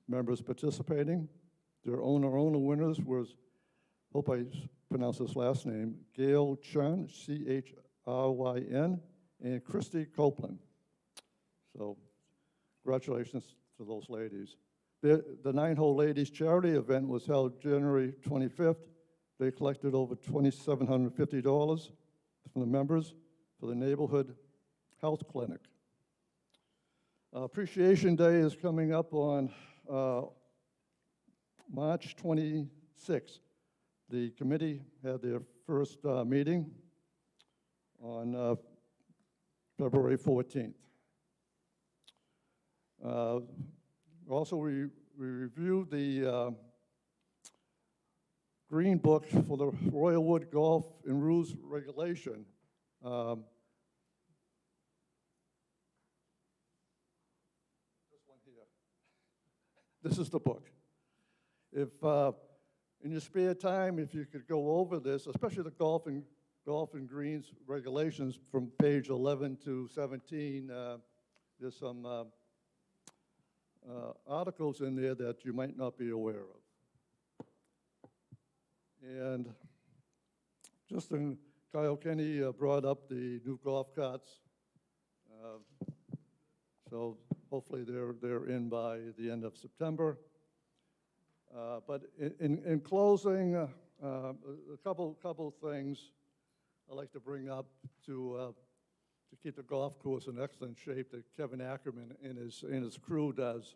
members participating. Their owner winners was, hope I pronounce his last name, Gail Chun, C-H-R-Y-N, and Christy Copeland. So congratulations to those ladies. The Nine-Hole Ladies charity event was held January 25th. They collected over $2,750 from the members for the neighborhood health clinic. Appreciation Day is coming up on March 26th. The committee had their first meeting on February 14th. Also, we reviewed the Green Book for the Royal Wood Golf and Rules Regulation. This one here. This is the book. If in your spare time, if you could go over this, especially the golf and greens regulations from page 11 to 17, there's some articles in there that you might not be aware of. And Justin Kyle Kenny brought up the new golf carts. So hopefully they're in by the end of September. But in closing, a couple things I'd like to bring up to keep the golf course in excellent shape that Kevin Ackerman and his crew does.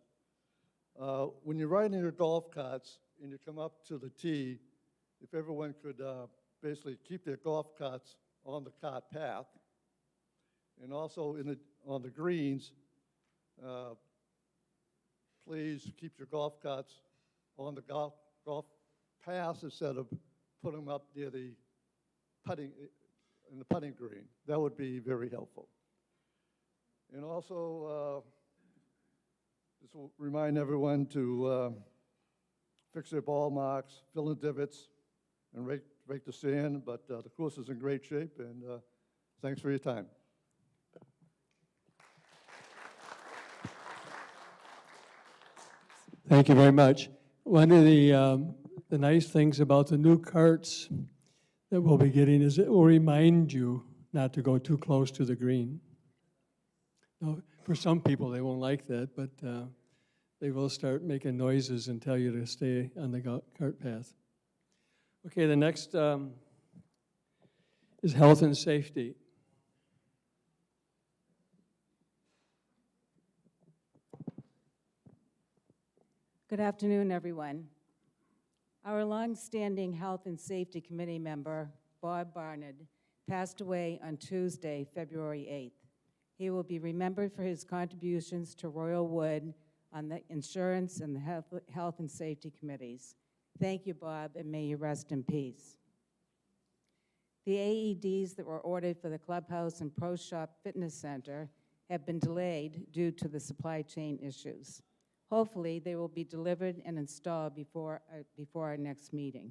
When you're riding your golf carts and you come up to the tee, if everyone could basically keep their golf carts on the cart path, and also on the greens, please keep your golf carts on the golf path instead of putting them up near the putting green. That would be very helpful. And also, just will remind everyone to fix their ball marks, fill in divots, and rake the sand. But the course is in great shape, and thanks for your time. Thank you very much. One of the nice things about the new carts that we'll be getting is it will remind you not to go too close to the green. Now, for some people, they won't like that, but they will start making noises and tell you to stay on the cart path. Okay, the next is health and safety. Good afternoon, everyone. Our longstanding Health and Safety Committee member, Bob Barnard, passed away on Tuesday, February 8th. He will be remembered for his contributions to Royal Wood on the Insurance and the Health and Safety Committees. Thank you, Bob, and may you rest in peace. The AEDs that were ordered for the Clubhouse and Pro Shop Fitness Center have been delayed due to the supply chain issues. Hopefully, they will be delivered and installed before our next meeting.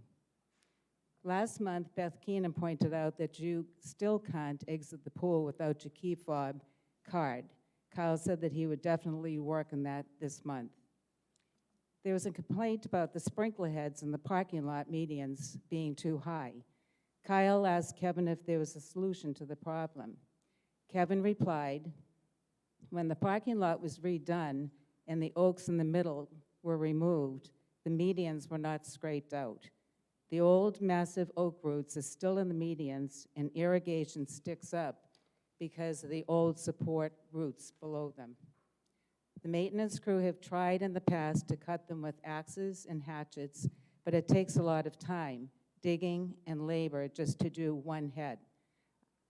Last month, Beth Keenan pointed out that you still can't exit the pool without your key fob card. Kyle said that he would definitely work on that this month. There was a complaint about the sprinkler heads in the parking lot medians being too high. Kyle asked Kevin if there was a solution to the problem. Kevin replied, when the parking lot was redone, and the oaks in the middle were removed, the medians were not scraped out. The old massive oak roots are still in the medians, and irrigation sticks up because of the old support roots below them. The maintenance crew have tried in the past to cut them with axes and hatchets, but it takes a lot of time, digging, and labor just to do one head.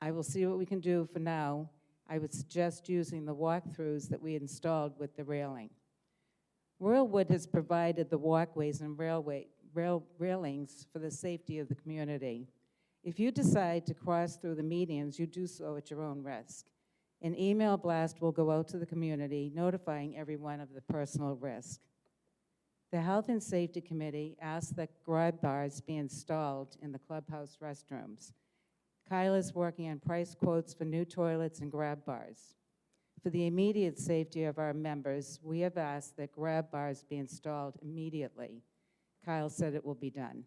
I will see what we can do for now. I would suggest using the walkthroughs that we installed with the railing. Royal Wood has provided the walkways and railings for the safety of the community. If you decide to cross through the medians, you do so at your own risk. An email blast will go out to the community notifying everyone of the personal risk. The Health and Safety Committee asked that grab bars be installed in the clubhouse restrooms. Kyle is working on price quotes for new toilets and grab bars. For the immediate safety of our members, we have asked that grab bars be installed immediately. Kyle said it will be done.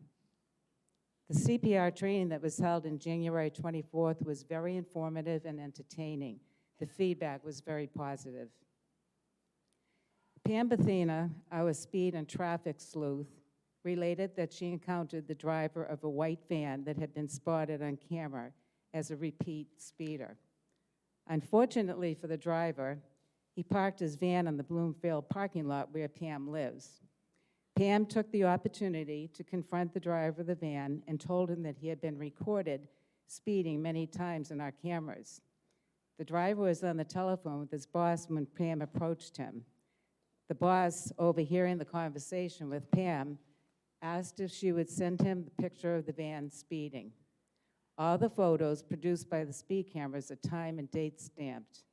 The CPR training that was held on January 24th was very informative and entertaining. The feedback was very positive. Pam Bethina, our speed and traffic sleuth, related that she encountered the driver of a white van that had been spotted on camera as a repeat speeder. Unfortunately for the driver, he parked his van in the Bloomfield parking lot where Pam lives. Pam took the opportunity to confront the driver of the van and told him that he had been recorded speeding many times in our cameras. The driver was on the telephone with his boss when Pam approached him. The boss, overhearing the conversation with Pam, asked if she would send him the picture of the van speeding. All the photos produced by the speed cameras are time and date stamped.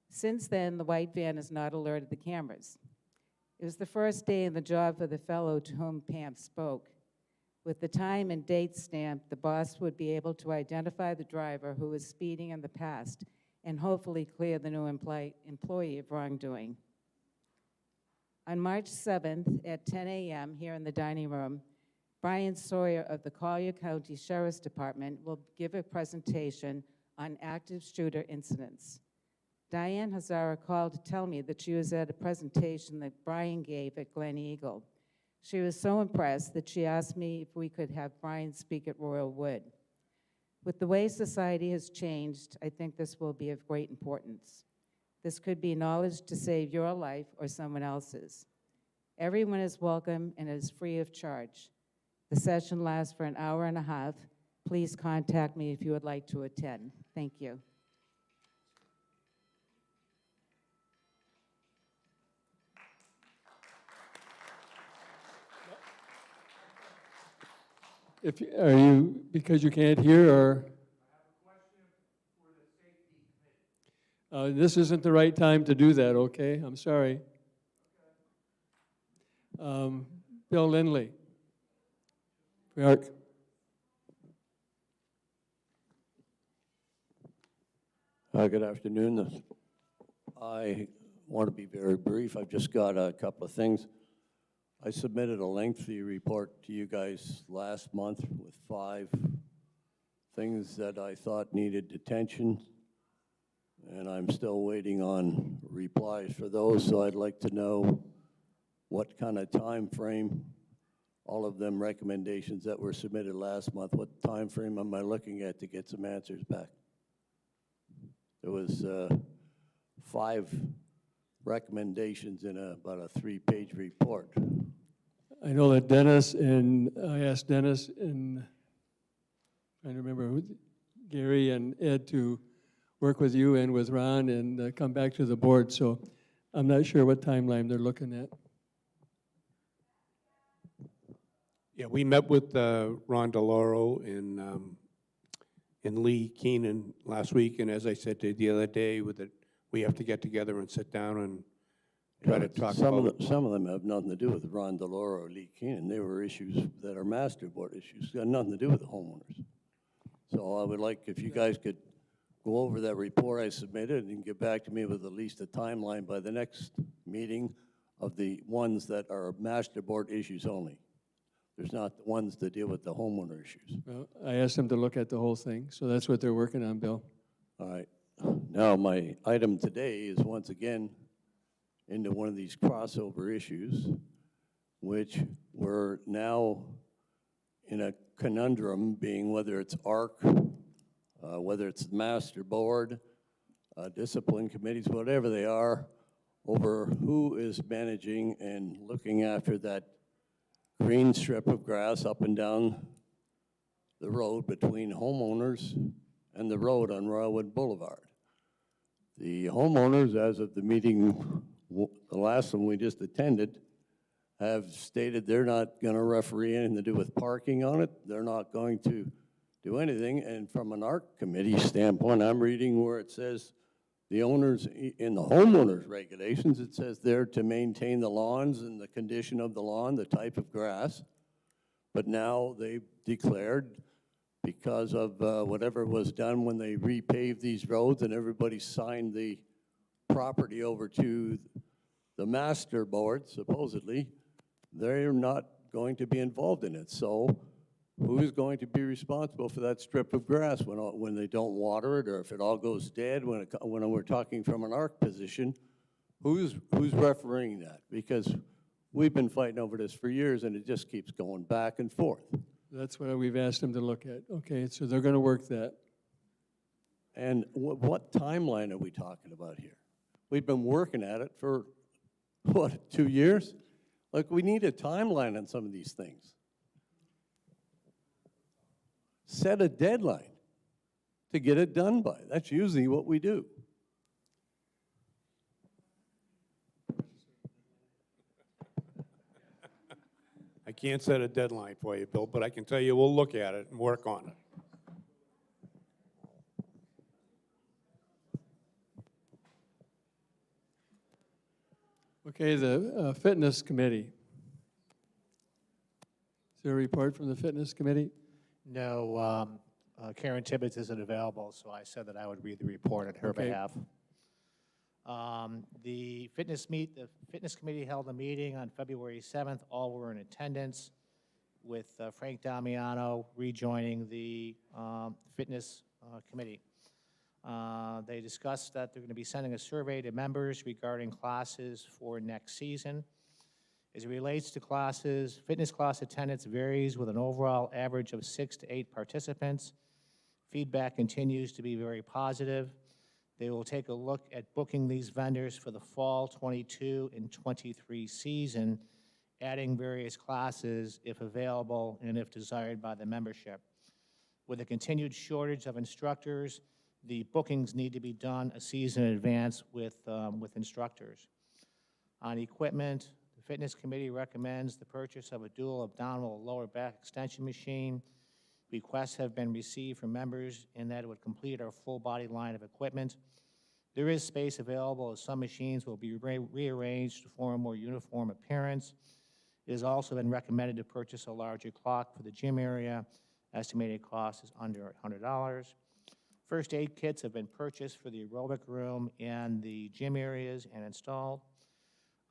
Since then, the white van has not alerted the cameras. It was the first day in the job for the fellow to whom Pam spoke. With the time and date stamped, the boss would be able to identify the driver who was speeding in the past and hopefully clear the new employee of wrongdoing. On March 7th at 10 a.m. here in the dining room, Brian Sawyer of the Collier County Sheriff's Department will give a presentation on active shooter incidents. Diane Hazara called to tell me that she was at a presentation that Brian gave at Glen Eagle. She was so impressed that she asked me if we could have Brian speak at Royal Wood. With the way society has changed, I think this will be of great importance. This could be knowledge to save your life or someone else's. Everyone is welcome and is free of charge. The session lasts for an hour and a half. Please contact me if you would like to attend. Thank you. Are you, because you can't hear, or? This isn't the right time to do that, okay? I'm sorry. Bill Lindley. York. Good afternoon. I want to be very brief. I've just got a couple of things. I submitted a lengthy report to you guys last month with 5 things that I thought needed attention, and I'm still waiting on replies for those, so I'd like to know what kind of time frame, all of them recommendations that were submitted last month, what time frame am I looking at to get some answers back? There was 5 recommendations in about a 3-page report. I know that Dennis, and I asked Dennis and trying to remember who, Gary and Ed, to work with you and with Ron and come back to the board. So I'm not sure what timeline they're looking at. Yeah, we met with Ron DeLauro and Lee Keenan last week, and as I said to you the other day, we have to get together and sit down and try to talk about. Some of them have nothing to do with Ron DeLauro or Lee Keenan. They were issues that are master board issues. Got nothing to do with the homeowners. So I would like if you guys could go over that report I submitted and get back to me with at least a timeline by the next meeting of the ones that are master board issues only. There's not the ones that deal with the homeowner issues. Well, I asked them to look at the whole thing, so that's what they're working on, Bill. All right. Now, my item today is once again into one of these crossover issues, which we're now in a conundrum, being whether it's ARC, whether it's the master board, discipline committees, whatever they are, over who is managing and looking after that green strip of grass up and down the road between homeowners and the road on Royalwood Boulevard. The homeowners, as of the meeting, the last one we just attended, have stated they're not going to referee anything to do with parking on it. They're not going to do anything. And from an ARC committee standpoint, I'm reading where it says the owners, in the homeowners regulations, it says there to maintain the lawns and the condition of the lawn, the type of grass. But now they've declared, because of whatever was done when they repaved these roads and everybody signed the property over to the master board, supposedly, they're not going to be involved in it. So who's going to be responsible for that strip of grass when they don't water it, or if it all goes dead, when we're talking from an ARC position, who's refereeing that? Because we've been fighting over this for years, and it just keeps going back and forth. That's what we've asked them to look at. Okay, so they're going to work that. And what timeline are we talking about here? We've been working at it for, what, 2 years? Like, we need a timeline on some of these things. Set a deadline to get it done by. That's usually what we do. I can't set a deadline for you, Bill, but I can tell you we'll look at it and work on it. Okay, the fitness committee. Is there a report from the fitness committee? No, Karen Tibbetts isn't available, so I said that I would read the report on her Okay. behalf. The fitness committee held a meeting on February 7th. All were in attendance, with Frank Damiano rejoining the fitness committee. They discussed that they're going to be sending a survey to members regarding classes for next season. As it relates to classes, fitness class attendance varies with an overall average of 6 to 8 participants. Feedback continues to be very positive. They will take a look at booking these vendors for the fall 22 and 23 season, adding various classes if available and if desired by the membership. With a continued shortage of instructors, the bookings need to be done a season in advance with instructors. On equipment, the fitness committee recommends the purchase of a dual abdominal lower back extension machine. Requests have been received from members in that it would complete our full body line of equipment. There is space available as some machines will be rearranged to form a more uniform appearance. It has also been recommended to purchase a larger clock for the gym area. Estimated cost is under $100. First aid kits have been purchased for the aerobic room and the gym areas and installed.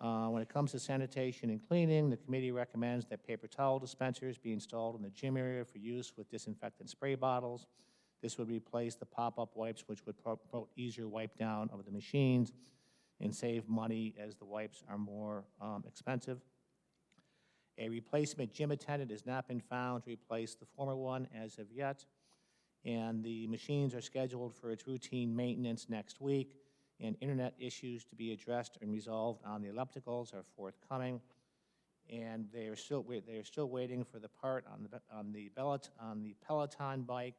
When it comes to sanitation and cleaning, the committee recommends that paper towel dispensers be installed in the gym area for use with disinfectant spray bottles. This would replace the pop-up wipes, which would promote easier wipe down of the machines and save money as the wipes are more expensive. A replacement gym attendant has not been found to replace the former one as of yet, and the machines are scheduled for its routine maintenance next week, and internet issues to be addressed and resolved on the ellipticals are forthcoming, and they are still waiting for the part on the Peloton bike,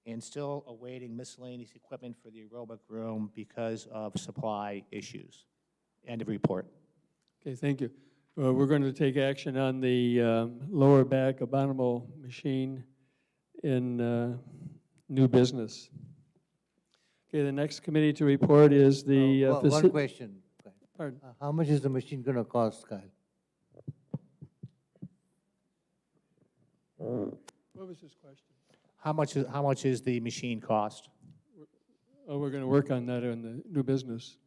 and still awaiting miscellaneous equipment for the aerobic room because of supply issues. End of report. Okay, thank you. We're going to take action on the lower back abdominal machine in new business. Okay, the next committee to report is the... One question. Pardon? How much is the machine going to cost, Kyle? What was his question? How much is the machine cost? Oh, we're going to work on that in the new business.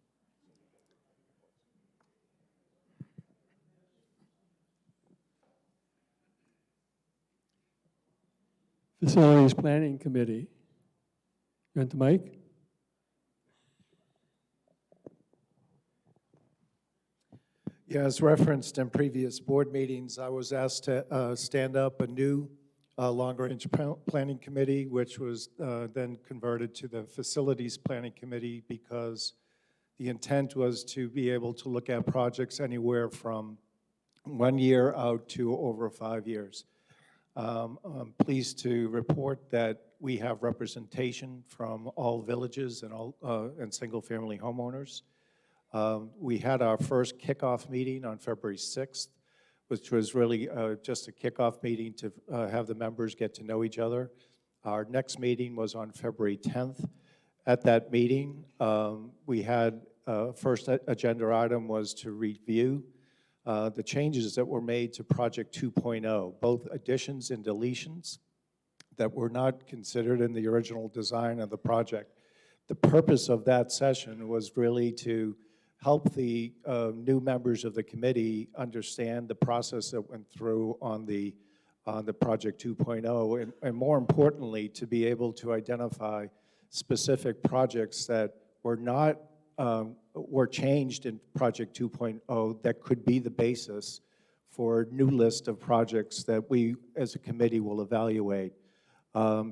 Facilities Planning Committee. You want the mic? Yeah, as referenced in previous board meetings, I was asked to stand up a new long-range planning committee, which was then converted to the Facilities Planning Committee because the intent was to be able to look at projects anywhere from 1 year out to over 5 years. I'm pleased to report that we have representation from all villages and all and single-family homeowners. We had our first kickoff meeting on February 6th, which was really just a kickoff meeting to have the members get to know each other. Our next meeting was on February 10th. At that meeting, we had, first agenda item was to review the changes that were made to Project 2.0, both additions and deletions that were not considered in the original design of the project. The purpose of that session was really to help the new members of the committee understand the process that went through on the Project 2.0, and more importantly, to be able to identify specific projects that were not, were changed in Project 2.0 that could be the basis for a new list of projects that we as a committee will evaluate.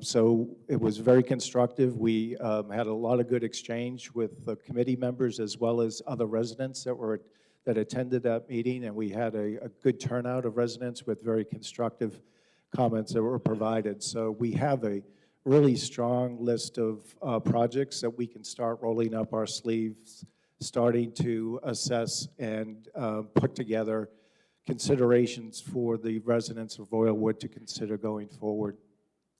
So it was very constructive. We had a lot of good exchange with the committee members as well as other residents that attended that meeting, and we had a good turnout of residents with very constructive comments that were provided. So we have a really strong list of projects that we can start rolling up our sleeves, starting to assess and put together considerations for the residents of Royalwood to consider going forward.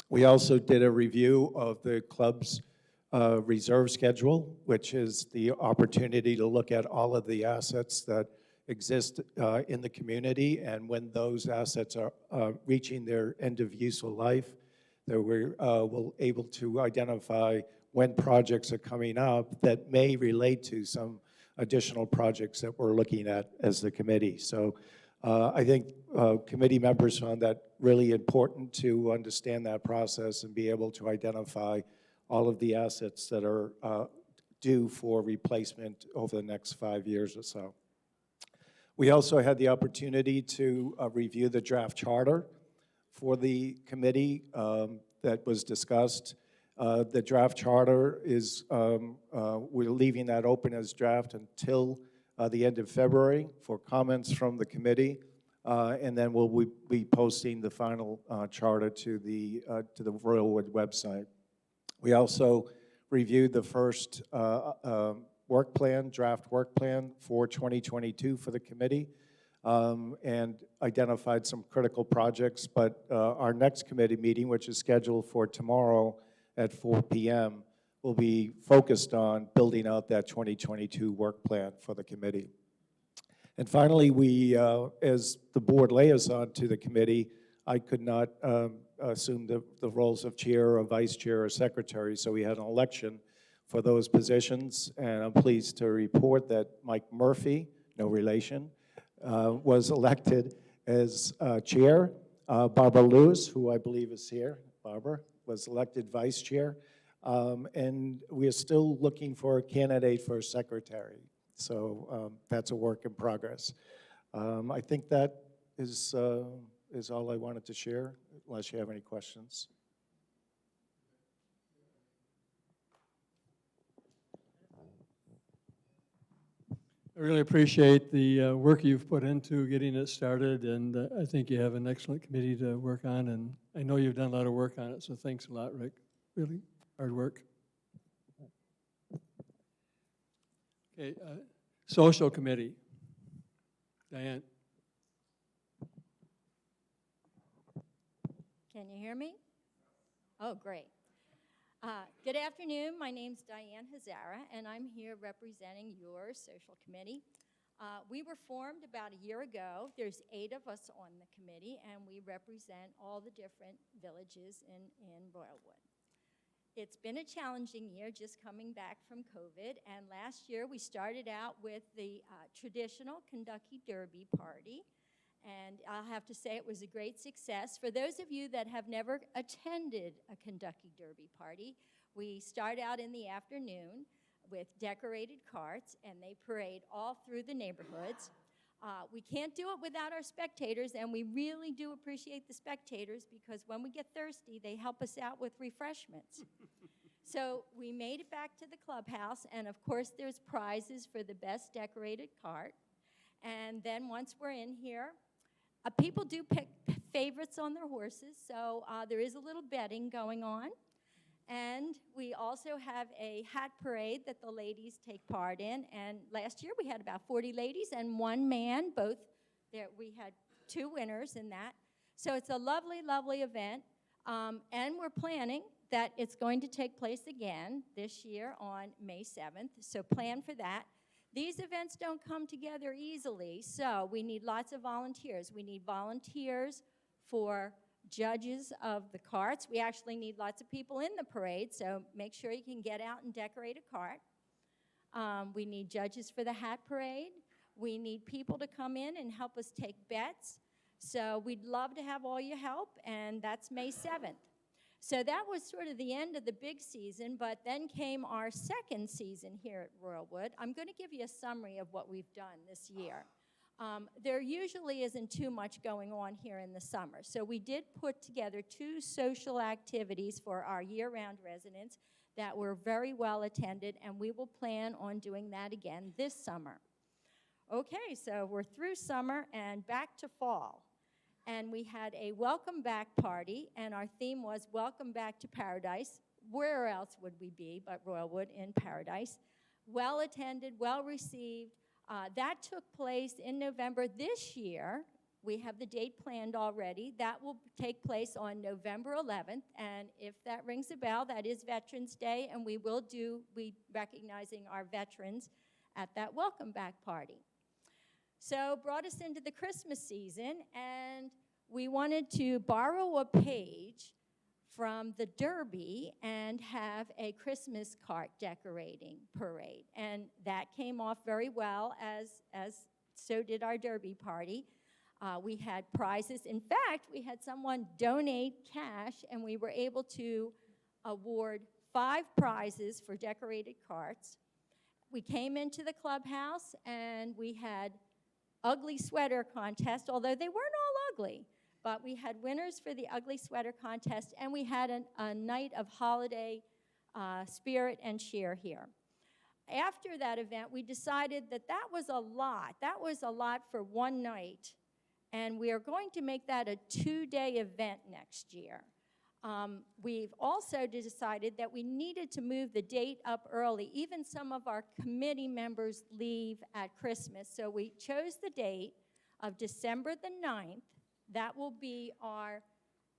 We also did a review of the club's reserve schedule, which is the opportunity to look at all of the assets that exist in the community, and when those assets are reaching their end of useful life, that we're able to identify when projects are coming up that may relate to some additional projects that we're looking at as the committee. So I think committee members found that really important to understand that process and be able to identify all of the assets that are due for replacement over the next 5 years or so. We also had the opportunity to review the draft charter for the committee that was discussed. The draft charter is, we're leaving that open as draft until the end of February for comments from the committee, and then we'll be posting the final charter to the Royalwood website. We also reviewed the first work plan, draft work plan for 2022 for the committee, and identified some critical projects, but our next committee meeting, which is scheduled for tomorrow at 4 p.m., will be focused on building out that 2022 work plan for the committee. And finally, we, as the board liaison to the committee, I could not assume the roles of chair or vice chair or secretary, so we had an election for those positions, and I'm pleased to report that Mike Murphy, no relation, was elected as chair. Barbara Lewis, who I believe is here, Barbara, was elected vice chair. And we are still looking for a candidate for a secretary. So that's a work in progress. I think that is all I wanted to share, unless you have any questions. I really appreciate the work you've put into getting it started, and I think you have an excellent committee to work on, and I know you've done a lot of work on it, so thanks a lot, Rick. Really hard work. Okay, social committee. Diane. Can you hear me? Oh, great. Good afternoon. My name's Diane Hazara, and I'm here representing your social committee. We were formed about a year ago. There's 8 of us on the committee, and we represent all the different villages in Royalwood. It's been a challenging year just coming back from COVID, and last year we started out with the traditional Kentucky Derby party, and I'll have to say it was a great success. For those of you that have never attended a Kentucky Derby party, we start out in the afternoon with decorated carts, and they parade all through the neighborhoods. We can't do it without our spectators, and we really do appreciate the spectators because when we get thirsty, they help us out with refreshments. So we made it back to the clubhouse, and of course there's prizes for the best decorated cart. And then once we're in here, people do pick favorites on their horses, so there is a little betting going on. And we also have a hat parade that the ladies take part in. And last year we had about 40 ladies and 1 man, both. There, we had 2 winners in that. So it's a lovely, lovely event. And we're planning that it's going to take place again this year on May 7th, so plan for that. These events don't come together easily, so we need lots of volunteers. We need volunteers for judges of the carts. We actually need lots of people in the parade, so make sure you can get out and decorate a cart. We need judges for the hat parade. We need people to come in and help us take bets. So we'd love to have all your help, and that's May 7th. So that was sort of the end of the big season, but then came our second season here at Royalwood. I'm going to give you a summary of what we've done this year. There usually isn't too much going on here in the summer, so we did put together 2 social activities for our year-round residents that were very well attended, and we will plan on doing that again this summer. Okay, so we're through summer and back to fall. And we had a welcome back party, and our theme was Welcome Back to Paradise. Where else would we be but Royalwood in Paradise? Well attended, well received. That took place in November this year. We have the date planned already. That will take place on November 11th, and if that rings a bell, that is Veterans Day, and we will be recognizing our veterans at that welcome back party. So brought us into the Christmas season, and we wanted to borrow a page from the Derby and have a Christmas cart decorating parade. And that came off very well, as so did our Derby party. We had prizes. In fact, we had someone donate cash, and we were able to award 5 prizes for decorated carts. We came into the clubhouse, and we had ugly sweater contest, although they weren't all ugly. But we had winners for the ugly sweater contest, and we had a night of holiday spirit and cheer here. After that event, we decided that that was a lot. That was a lot for one night, and we are going to make that a 2-day event next year. We've also decided that we needed to move the date up early. Even some of our committee members leave at Christmas, so we chose the date of December the 9th. That will be our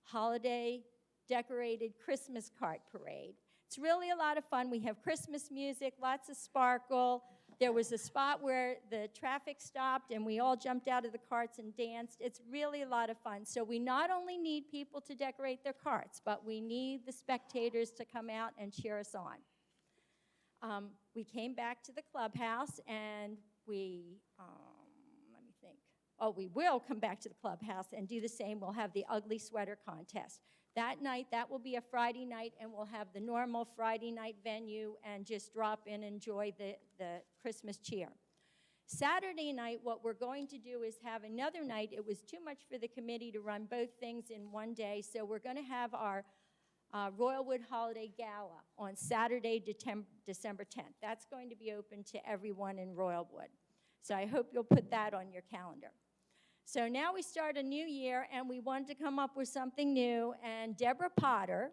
holiday decorated Christmas cart parade. It's really a lot of fun. We have Christmas music, lots of sparkle. There was a spot where the traffic stopped and we all jumped out of the carts and danced. It's really a lot of fun. So we not only need people to decorate their carts, but we need the spectators to come out and cheer us on. We came back to the clubhouse and we will come back to the clubhouse and do the same. We'll have the ugly sweater contest. That night, that will be a Friday night, and we'll have the normal Friday night venue and just drop in and enjoy the Christmas cheer. Saturday night, what we're going to do is have another night. It was too much for the committee to run both things in one day, so we're going to have our Royalwood Holiday Gala on Saturday, December 10th. That's going to be open to everyone in Royalwood. So I hope you'll put that on your calendar. So now we start a new year, and we wanted to come up with something new, and Deborah Potter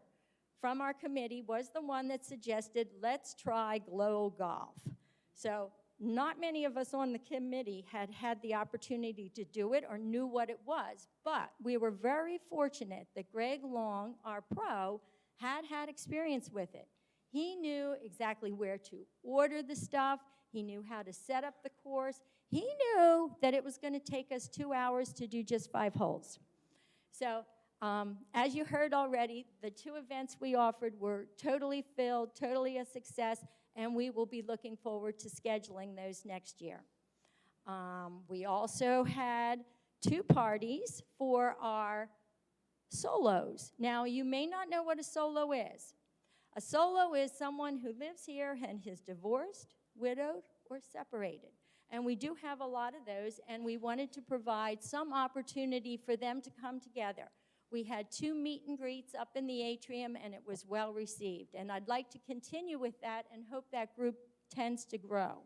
from our committee was the one that suggested, let's try Glow Golf. So not many of us on the committee had had the opportunity to do it or knew what it was, but we were very fortunate that Greg Long, our pro, had experience with it. He knew exactly where to order the stuff. He knew how to set up the course. He knew that it was going to take us 2 hours to do just 5 holes. So as you heard already, the 2 events we offered were totally filled, totally a success, and we will be looking forward to scheduling those next year. We also had 2 parties for our solos. Now, you may not know what a solo is. A solo is someone who lives here and is divorced, widowed, or separated. And we do have a lot of those, and we wanted to provide some opportunity for them to come together. We had 2 meet and greets up in the atrium, and it was well received. And I'd like to continue with that and hope that group tends to grow.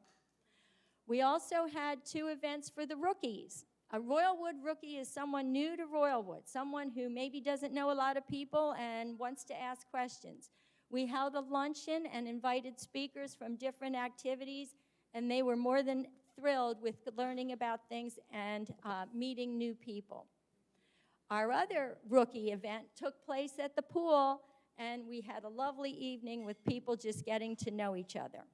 We also had 2 events for the rookies. A Royalwood rookie is someone new to Royalwood, someone who maybe doesn't know a lot of people and wants to ask questions. We held a luncheon and invited speakers from different activities, and they were more than thrilled with learning about things and meeting new people. Our other rookie event took place at the pool, and we had a lovely evening with people just getting to know each other.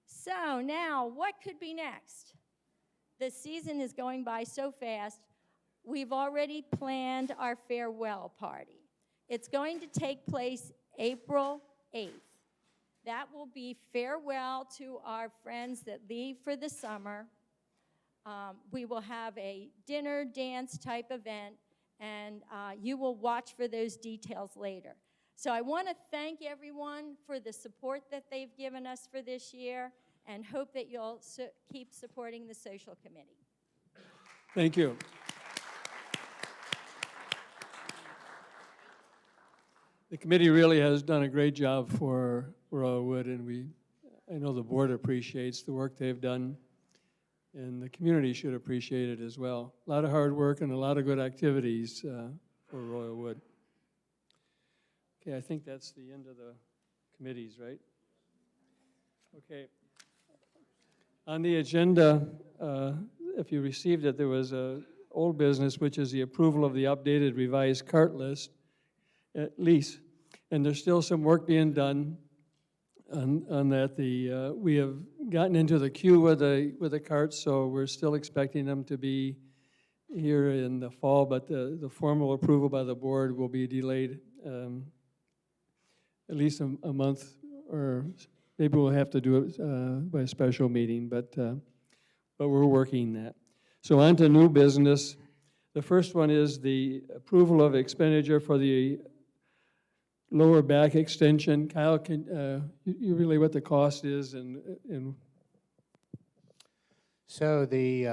So now, what could be next? The season is going by so fast. We've already planned our farewell party. It's going to take place April 8th. That will be farewell to our friends that leave for the summer. We will have a dinner, dance type event, and you will watch for those details later. So I want to thank everyone for the support that they've given us for this year, and hope that you'll keep supporting the social committee. Thank you. The committee really has done a great job for Royalwood, and I know the board appreciates the work they've done, and the community should appreciate it as well. A lot of hard work and a lot of good activities for Royalwood. Okay, I think that's the end of the committees, right? Okay. On the agenda, if you received it, there was a old business, which is the approval of the updated revised cart list, lease. And there's still some work being done on that. We have gotten into the queue with the carts, so we're still expecting them to be here in the fall, but the formal approval by the board will be delayed at least a month, or maybe we'll have to do it by a special meeting, but we're working that. So on to new business. The first one is the approval of expenditure for the lower back extension. Kyle, can you relay what the cost is and So the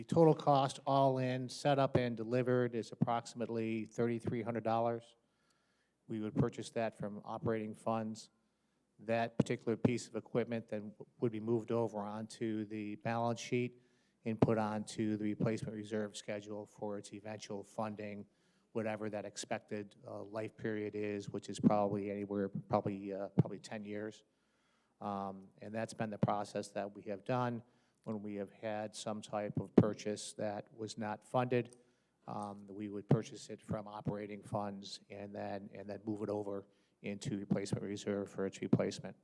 total cost all in, set up and delivered, is approximately $3,300. We would purchase that from operating funds. That particular piece of equipment then would be moved over onto the balance sheet and put onto the replacement reserve schedule for its eventual funding, whatever that expected life period is, which is probably anywhere, probably 10 years. And that's been the process that we have done when we have had some type of purchase that was not funded. We would purchase it from operating funds and then move it over into replacement reserve for its replacement.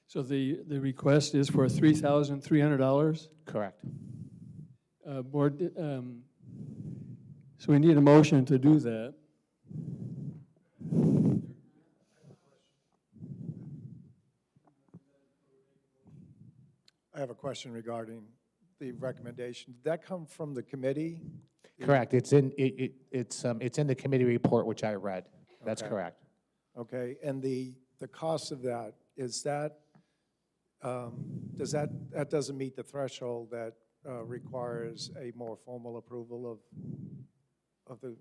So the request is for $3,300? Correct. Board, so we need a motion to do that. I have a question regarding the recommendation. Did that come from the committee? Correct. It's in the committee report, which I read. That's Okay. correct. Okay, and the cost of that, is that, that doesn't meet the threshold that requires a more formal approval of the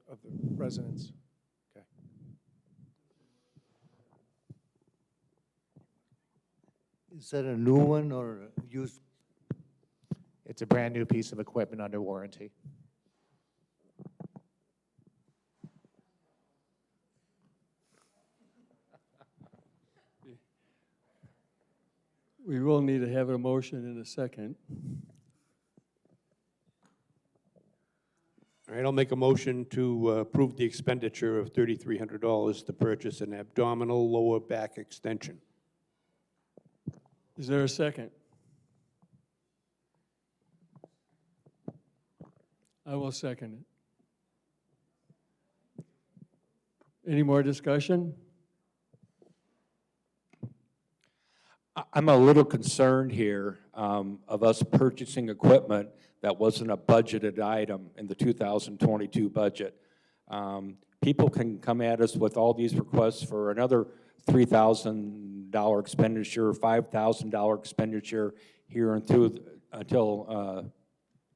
residents? Okay. Is that a new one or used? It's a brand new piece of equipment under warranty. We will need to have a motion in a second. All right, I'll make a motion to approve the expenditure of $3,300 to purchase an abdominal lower back extension. Is there a second? I will second it. Any more discussion? I'm a little concerned here of us purchasing equipment that wasn't a budgeted item in the 2022 budget. People can come at us with all these requests for another $3,000 expenditure, $5,000 expenditure here until the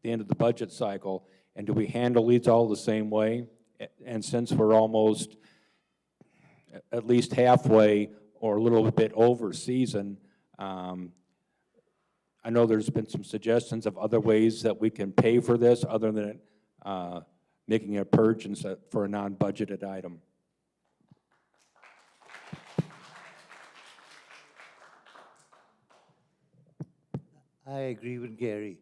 end of the budget cycle. And do we handle these all the same way? And since we're almost at least halfway or a little bit over season, I know there's been some suggestions of other ways that we can pay for this other than making a purge for a non-budgeted item. I agree with Gary.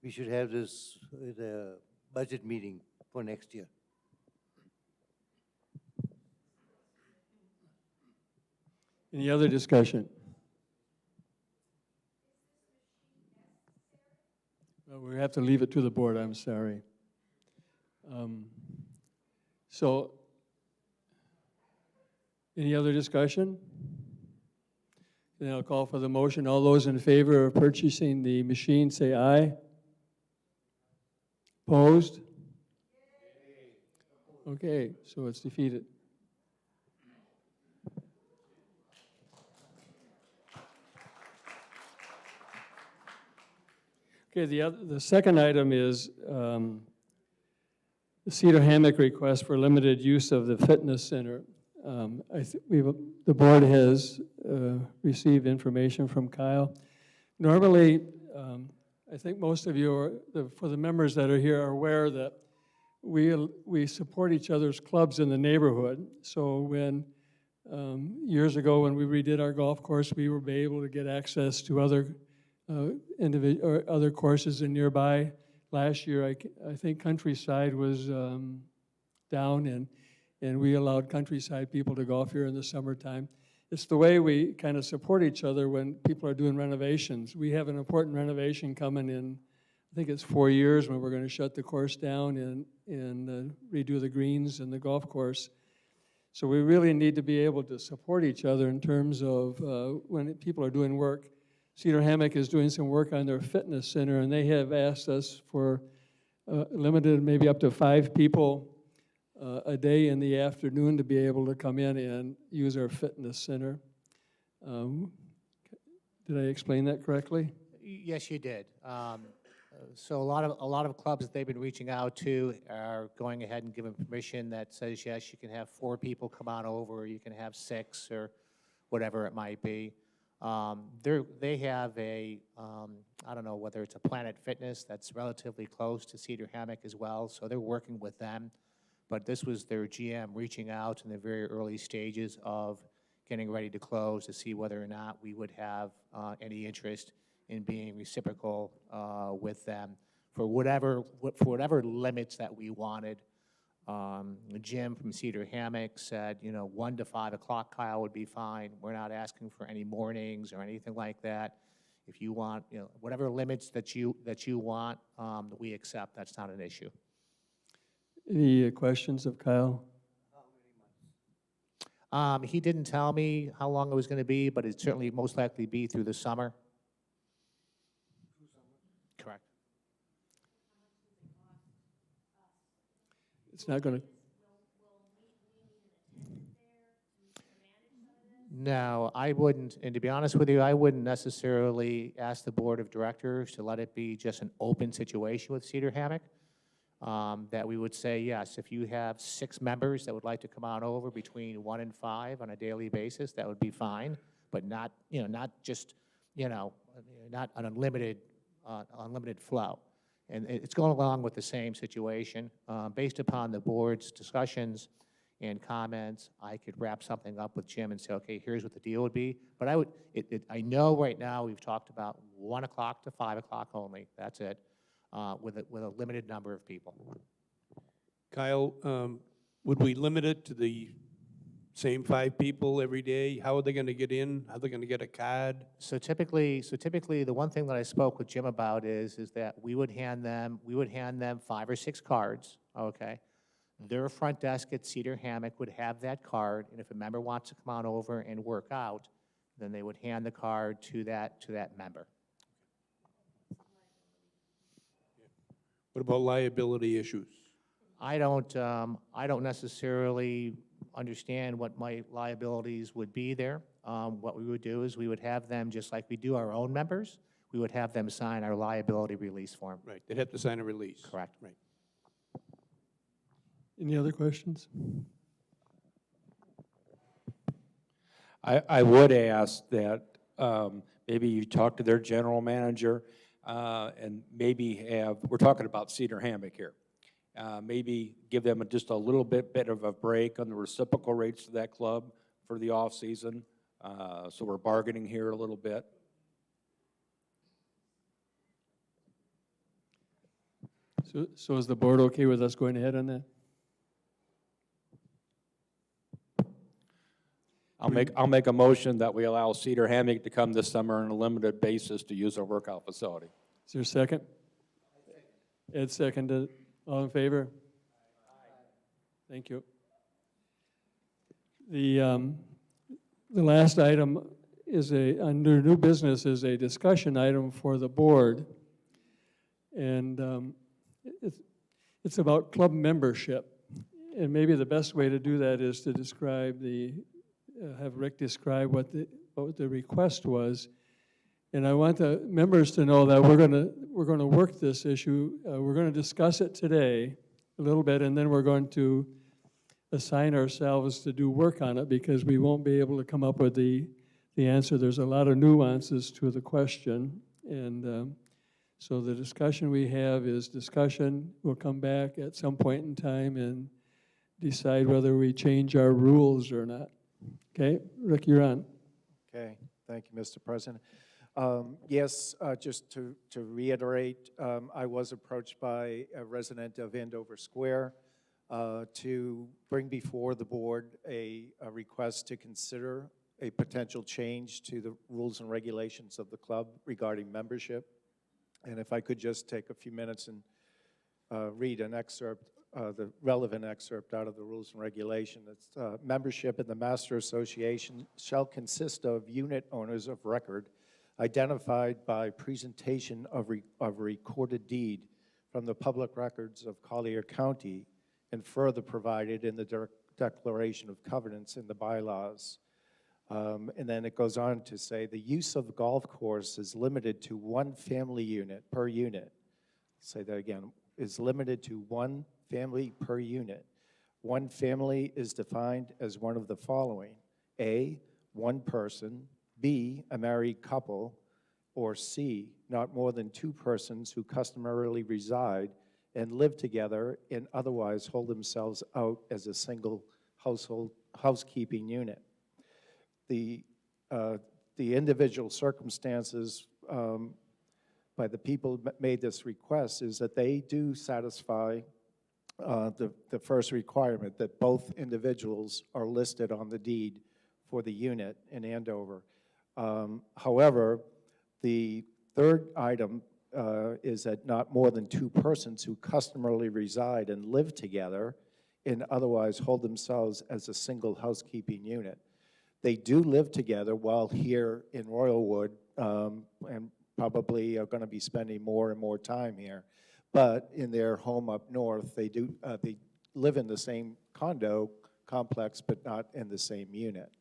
we should have this, the budget meeting for next year. Any other discussion? Well, we have to leave it to the board, I'm sorry. So, any other discussion? Then I'll call for the motion. All those in favor of purchasing the machine, say aye. Opposed? Okay, so it's defeated. Okay, the second item is the Cedar Hammock request for limited use of the fitness center. The board has received information from Kyle. Normally, I think most of you, for the members that are here, are aware that we support each other's clubs in the neighborhood. So when years ago when we redid our golf course, we were able to get access to other other courses in nearby. Last year, I think Countryside was down, and we allowed Countryside people to golf here in the summertime. It's the way we kind of support each other when people are doing renovations. We have an important renovation coming in, I think it's 4 years, when we're going to shut the course down and redo the greens and the golf course. So we really need to be able to support each other in terms of when people are doing work. Cedar Hammock is doing some work on their fitness center, and they have asked us for limited, maybe up to 5 people a day in the afternoon to be able to come in and use our fitness center. Did I explain that correctly? Yes, you did. So a lot of clubs that they've been reaching out to are going ahead and giving permission that says, yes, you can have 4 people come on over, or you can have 6, or whatever it might be. They have a, I don't know whether it's a Planet Fitness that's relatively close to Cedar Hammock as well, so they're working with them. But this was their GM reaching out in the very early stages of getting ready to close to see whether or not we would have any interest in being reciprocal with them for whatever limits that we wanted. Jim from Cedar Hammock said, 1 to 5 o'clock, Kyle, would be fine. We're not asking for any mornings or anything like that. If you want, whatever limits that you want, we accept. That's not an issue. Any questions of Kyle? He didn't tell me how long it was going to be, but it'd certainly most likely be through the summer. Correct. It's not going to. No, I wouldn't, and to be honest with you, I wouldn't necessarily ask the board of directors to let it be just an open situation with Cedar Hammock. That we would say, yes, if you have 6 members that would like to come on over between 1 and 5 on a daily basis, that would be fine, but not, not just, not an unlimited flow. And it's going along with the same situation. Based upon the board's discussions and comments, I could wrap something up with Jim and say, okay, here's what the deal would be. But I know right now we've talked about 1 o'clock to 5 o'clock only. That's it, with a limited number of people. Kyle, would we limit it to the same 5 people every day? How are they going to get in? How are they going to get a card? So typically, the one thing that I spoke with Jim about is that we would hand them 5 or 6 cards, okay? Their front desk at Cedar Hammock would have that card, and if a member wants to come on over and work out, then they would hand the card to that member. What about liability issues? I don't necessarily understand what my liabilities would be there. What we would do is we would have them, just like we do our own members, we would have them sign our liability release form. Right, they'd have to sign a release. Correct. Right. Any other questions? I would ask that maybe you talk to their general manager and maybe we're talking about Cedar Hammock here. Maybe give them just a little bit of a break on the reciprocal rates to that club for the off season. So we're bargaining here a little bit. So is the board okay with us going ahead on that? I'll make a motion that we allow Cedar Hammock to come this summer on a limited basis to use our workout facility. Is there a second? Ed seconded. All in favor? Thank you. The last item is under new business is a discussion item for the board. And it's about club membership. And maybe the best way to do that is to describe have Rick describe what the request was. And I want the members to know that we're going to work this issue. We're going to discuss it today a little bit, and then we're going to assign ourselves to do work on it because we won't be able to come up with the answer. There's a lot of nuances to the question, and so the discussion we have is discussion. We'll come back at some point in time and decide whether we change our rules or not. Okay, Rick, you're on. Okay, thank you, Mr. President. Yes, just to reiterate, I was approached by a resident of Andover Square to bring before the board a request to consider a potential change to the rules and regulations of the club regarding membership. And if I could just take a few minutes and read an excerpt, the relevant excerpt out of the rules and regulation. It's membership in the Master Association shall consist of unit owners of record identified by presentation of a recorded deed from the public records of Collier County and further provided in the Declaration of Covenants in the bylaws. And then it goes on to say the use of the golf course is limited to one family unit per unit. Say that again, is limited to one family per unit. One family is defined as one of the following: A, one person, B, a married couple, or C, not more than two persons who customarily reside and live together and otherwise hold themselves out as a single housekeeping unit. The individual circumstances by the people who made this request is that they do satisfy the first requirement, that both individuals are listed on the deed for the unit in Andover. However, the third item is that not more than two persons who customarily reside and live together and otherwise hold themselves as a single housekeeping unit. They do live together while here in Royalwood and probably are going to be spending more and more time here. But in their home up north, they live in the same condo complex, but not in the same unit.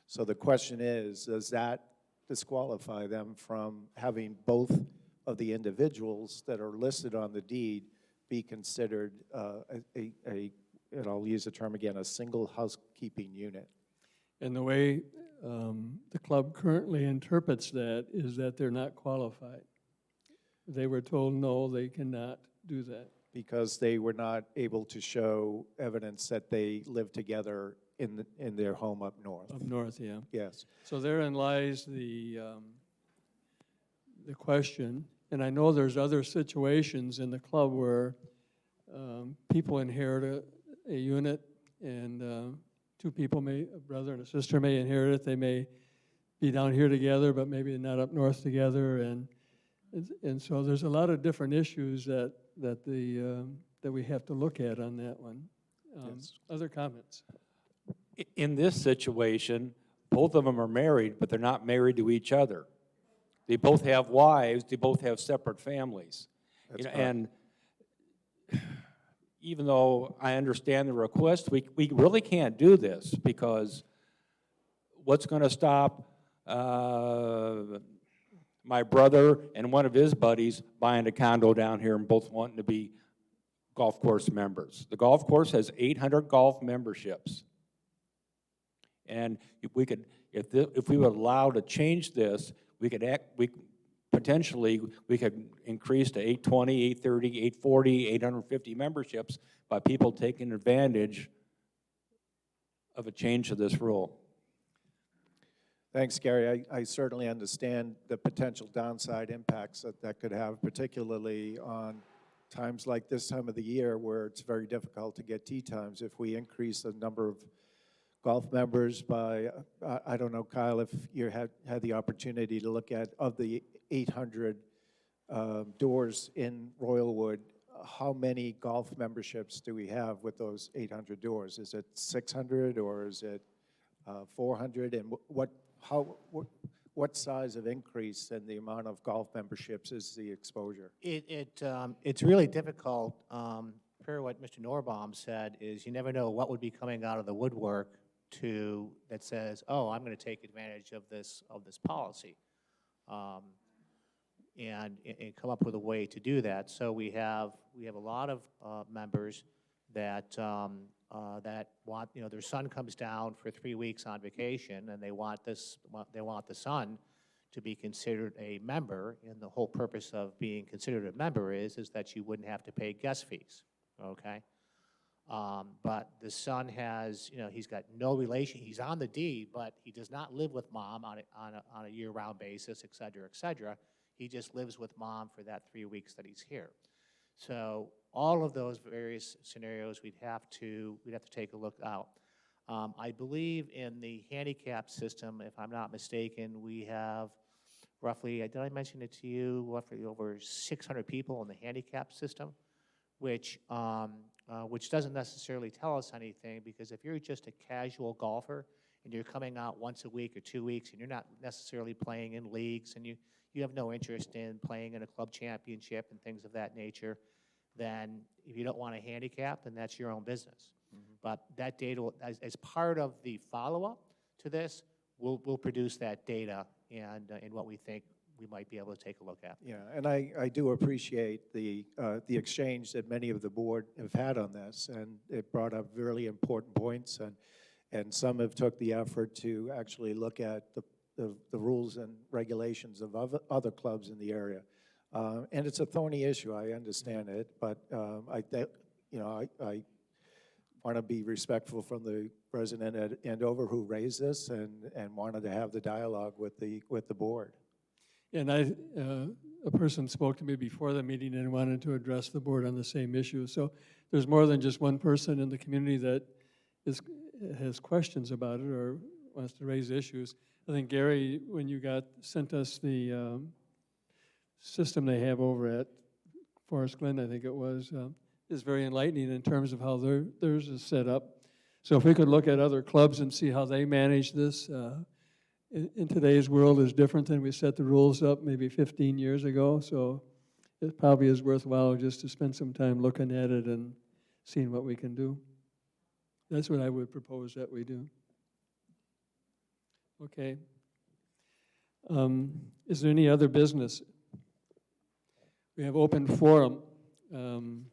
So the question is, does that disqualify them from having both of the individuals that are listed on the deed be considered and I'll use the term again, a single housekeeping unit? And the way the club currently interprets that is that they're not qualified. They were told, no, they cannot do that. Because they were not able to show evidence that they live together in their home up north. Up north, yeah. Yes. So therein lies the question, and I know there's other situations in the club where people inherit a unit, and two people a brother and a sister may inherit it. They may be down here together, but maybe not up north together, and so there's a lot of different issues that we have to look at on that one. Yes. Other comments? In this situation, both of them are married, but they're not married to each other. They both have wives, they both have separate families. That's correct. And even though I understand the request, we really can't do this, because what's going to stop my brother and one of his buddies buying a condo down here and both wanting to be golf course members? The golf course has 800 golf memberships. And if we could, if we were allowed to change this, we could potentially increase to 820, 830, 840, 850 memberships by people taking advantage of a change to this rule. Thanks, Gary. I certainly understand the potential downside impacts that could have, particularly on times like this time of the year where it's very difficult to get tee times, if we increase the number of golf members by, I don't know, Kyle, if you had the opportunity to look at, of the 800 doors in Royalwood, how many golf memberships do we have with those 800 doors? Is it 600 or is it 400? And what size of increase in the amount of golf memberships is the exposure? It's really difficult. Per what Mr. Norbaum said, is you never know what would be coming out of the woodwork that says, oh, I'm going to take advantage of this policy, and come up with a way to do that. So we have a lot of members that want, their son comes down for 3 weeks on vacation, and they want the son to be considered a member. And the whole purpose of being considered a member is that you wouldn't have to pay guest fees. Okay. But the son has, he's got no relation. He's on the deed, but he does not live with mom on a year-round basis, et cetera, et cetera. He just lives with mom for that 3 weeks that he's here. So all of those various scenarios we'd have to take a look out. I believe in the handicap system, if I'm not mistaken, we have roughly, did I mention it to you, roughly over 600 people in the handicap system, which doesn't necessarily tell us anything, because if you're just a casual golfer and you're coming out once a week or 2 weeks and you're not necessarily playing in leagues and you have no interest in playing in a club championship and things of that nature, then if you don't want a handicap, then that's your own business. Mm-hmm. But that data, as part of the follow-up to this, we'll produce that data and what we think we might be able to take a look at. Yeah, and I do appreciate the exchange that many of the board have had on this, and it brought up really important points, and some have took the effort to actually look at the rules and regulations of other clubs in the area. And it's a thorny issue, I understand it, but I want to be respectful from the resident at Andover who raised this and wanted to have the dialogue with the board. And a person spoke to me before the meeting and wanted to address the board on the same issue. So there's more than just one person in the community that has questions about it or wants to raise issues. I think, Gary, when you sent us the system they have over at Forest Glen, I think it was, is very enlightening in terms of how theirs is set up. So if we could look at other clubs and see how they manage this, in today's world is different than we set the rules up maybe 15 years ago. So it probably is worthwhile just to spend some time looking at it and seeing what we can do. That's what I would propose that we do. Okay. Is there any other business? We have open forum. And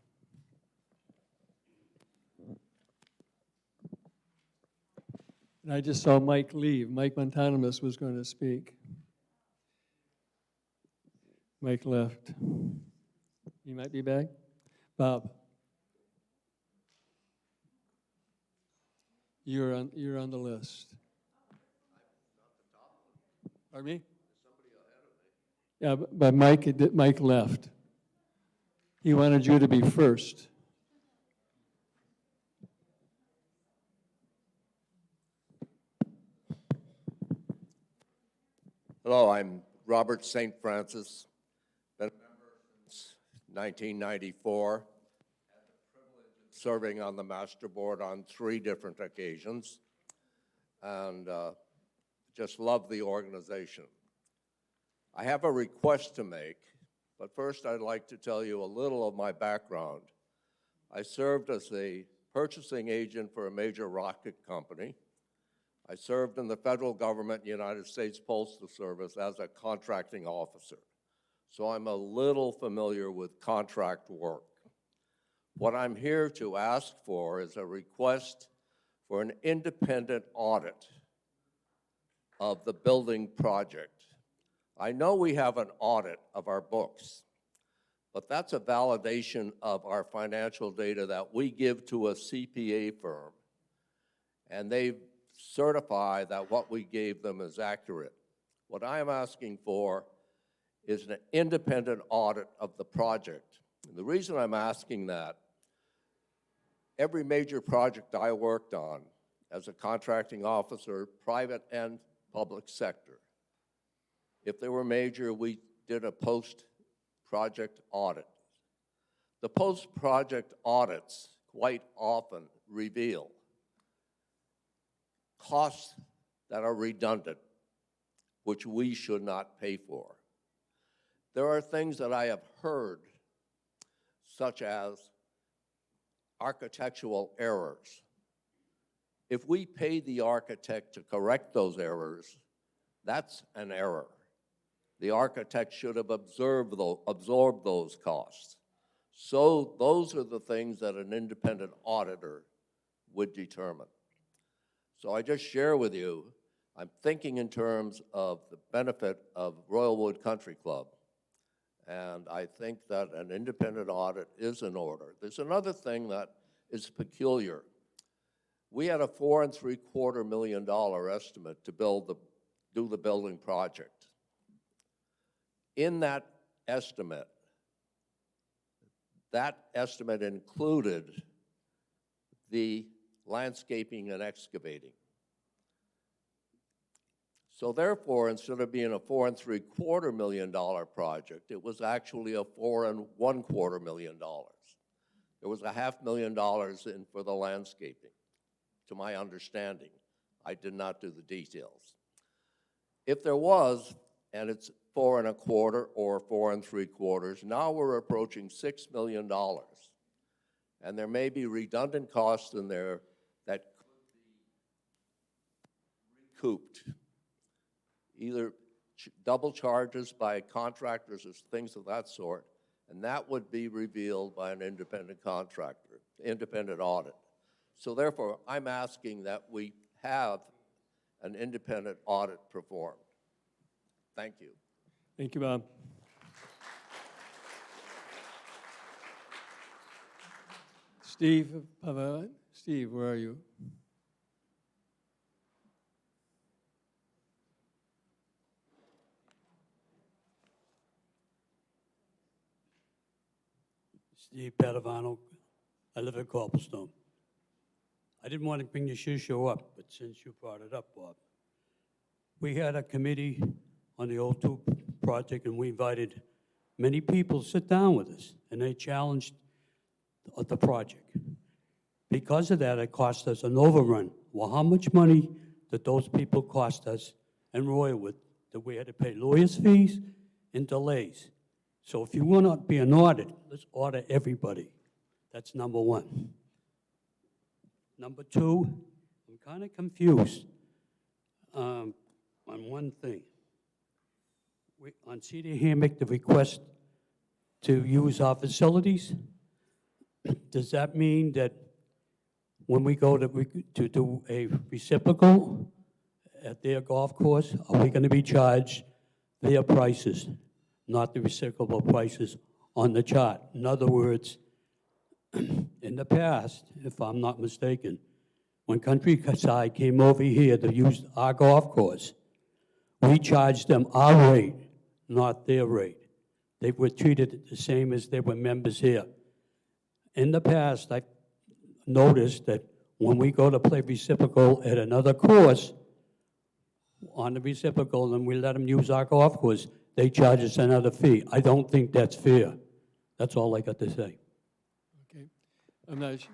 I just saw Mike leave. Mike Montanimus was going to speak. Mike left. He might be back. Bob. You're on the list. Pardon me? Yeah, but Mike left. He wanted you to be first. Hello, I'm Robert St. Francis. Been a member since 1994. Had the privilege of serving on the master board on 3 different occasions, and just love the organization. I have a request to make, but first I'd like to tell you a little of my background. I served as a purchasing agent for a major rocket company. I served in the federal government, United States Postal Service, as a contracting officer. So I'm a little familiar with contract work. What I'm here to ask for is a request for an independent audit of the building project. I know we have an audit of our books, but that's a validation of our financial data that we give to a CPA firm, and they certify that what we gave them is accurate. What I am asking for is an independent audit of the project. The reason I'm asking that, every major project I worked on as a contracting officer, private and public sector, if they were major, we did a post-project audit. The post-project audits quite often reveal costs that are redundant, which we should not pay for. There are things that I have heard, such as architectural errors. If we pay the architect to correct those errors, that's an error. The architect should have absorbed those costs. So those are the things that an independent auditor would determine. So I just share with you, I'm thinking in terms of the benefit of Royalwood Country Club, and I think that an independent audit is in order. There's another thing that is peculiar. We had a $4.75 million estimate to do the building project. In that estimate included the landscaping and excavating. So therefore, instead of being a $4.75 million project, it was actually a $4.25 million. There was $500,000 in for the landscaping, to my understanding. I did not do the details. If there was, and it's 4.25 or 4.75, now we're approaching $6 million. And there may be redundant costs in there that could be recouped, either double charges by contractors or things of that sort, and that would be revealed by an independent contractor, independent audit. So therefore, I'm asking that we have an independent audit performed. Thank you. Thank you, Bob. Steve, Steve, where are you? Steve Padovano. I live in Copplestone. I didn't want to bring the show up, but since you brought it up, Bob, we had a committee on the O2 project, and we invited many people to sit down with us, and they challenged the project. Because of that, it cost us an overrun. Well, how much money did those people cost us in Royalwood that we had to pay lawyers' fees and delays? So if you want to be an audit, let's audit everybody. That's number one. Number two, I'm kind of confused on one thing. On Cedar Hammock, the request to use our facilities, does that mean that when we go to do a reciprocal at their golf course, are we going to be charged their prices, not the reciprocal prices on the chart? In other words, in the past, if I'm not mistaken, when Countryside came over here to use our golf course, we charged them our rate, not their rate. They were treated the same as they were members here. In the past, I've noticed that when we go to play reciprocal at another course, on the reciprocal, and we let them use our golf course, they charge us another fee. I don't think that's fair. That's all I got to say. Okay. I'm not sure.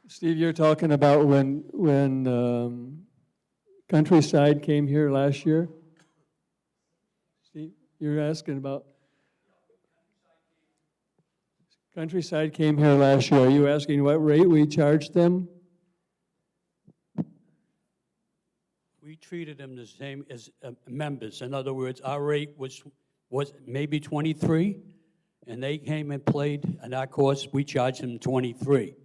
Steve, you're talking about when Countryside came here last year? Steve, you're asking about Countryside came here last year. Are you asking what rate we charged them? We treated them the same as members. In other words, our rate was maybe 23, and they came and played at our course. We charged them 23.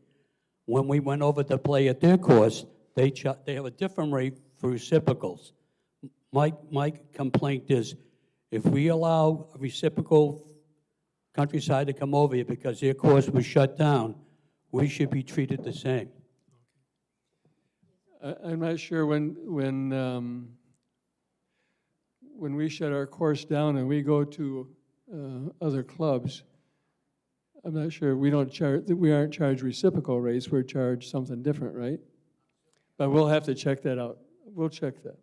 When we went over to play at their course, they have a different rate for reciprocals. My complaint is, if we allow a reciprocal Countryside to come over here because their course was shut down, we should be treated the same. I'm not sure when we shut our course down and we go to other clubs. I'm not sure, we aren't charged reciprocal rates, we're charged something different, right? But we'll have to check that out. We'll check that.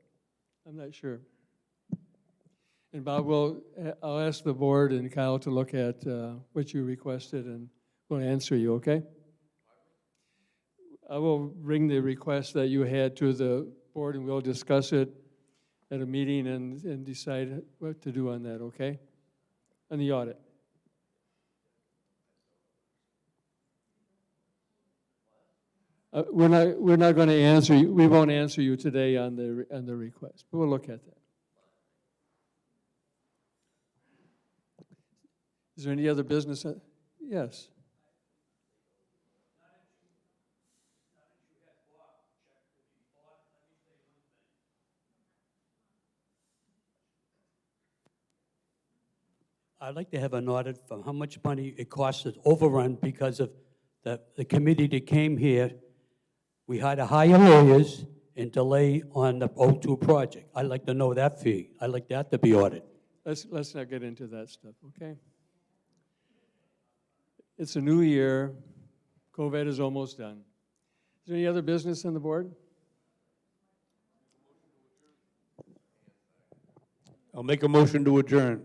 I'm not sure. And Bob, I'll ask the board and Kyle to look at what you requested, and we'll answer you, okay? I will bring the request that you had to the board, and we'll discuss it at a meeting and decide what to do on that, okay? On the audit. We're not going to answer you, we won't answer you today on the request, but we'll look at that. Is there any other business? Yes. I'd like to have an audit from how much money it cost us overrun because of the committee that came here. We had to hire lawyers and delay on the O2 project. I'd like to know that fee. I'd like that to be audited. Let's not get into that stuff, okay? It's a new year. COVID is almost done. Is there any other business on the board? I'll make a motion to adjourn.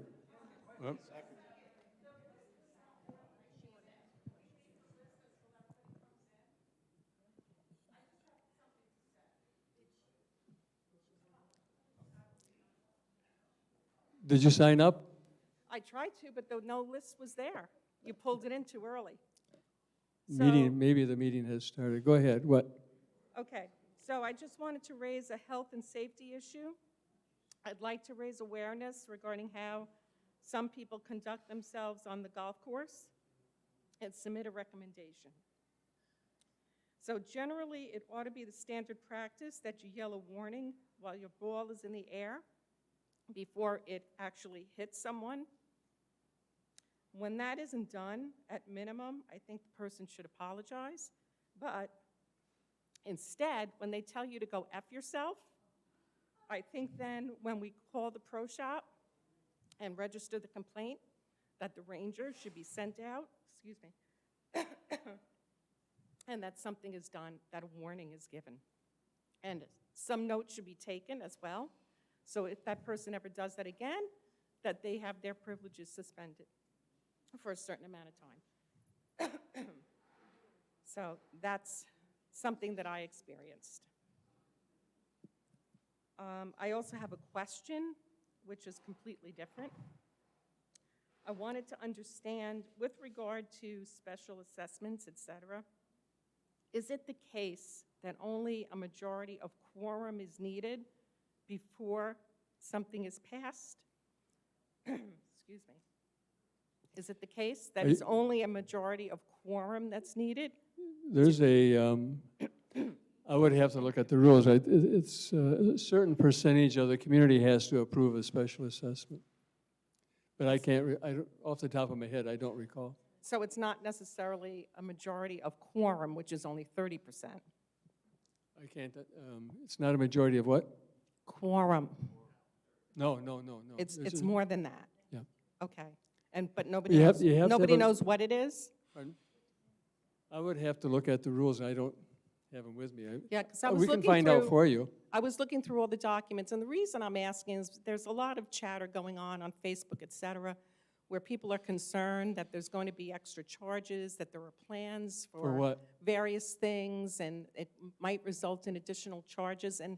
Did you sign up? I tried to, but no list was there. You pulled it in too early. Maybe the meeting has started. Go ahead. What? Okay, so I just wanted to raise a health and safety issue. I'd like to raise awareness regarding how some people conduct themselves on the golf course and submit a recommendation. So generally, it ought to be the standard practice that you yell a warning while your ball is in the air before it actually hits someone. When that isn't done, at minimum, I think the person should apologize. But instead, when they tell you to go F yourself, I think then when we call the pro shop and register the complaint, that the ranger should be sent out, excuse me, and that something is done, that a warning is given. And some notes should be taken as well. So if that person ever does that again, that they have their privileges suspended for a certain amount of time. So that's something that I experienced. I also have a question, which is completely different. I wanted to understand, with regard to special assessments, et cetera, is it the case that only a majority of quorum is needed before something is passed? Excuse me. Is it the case that it's only a majority of quorum that's needed? There's I would have to look at the rules. It's a certain percentage of the community has to approve a special assessment. But I can't, off the top of my head, I don't recall. So it's not necessarily a majority of quorum, which is only 30%. I can't, it's not a majority of what? Quorum. No. It's more than that. Yeah. Okay. But nobody knows what it is? Pardon? I would have to look at the rules, and I don't have them with me. Yeah, because I was we looking can find out for you. I was looking through all the documents, and the reason I'm asking is there's a lot of chatter going on Facebook, et cetera, where people are concerned that there's going to be extra charges, that there are plans For what? various things, and it might result in additional charges. And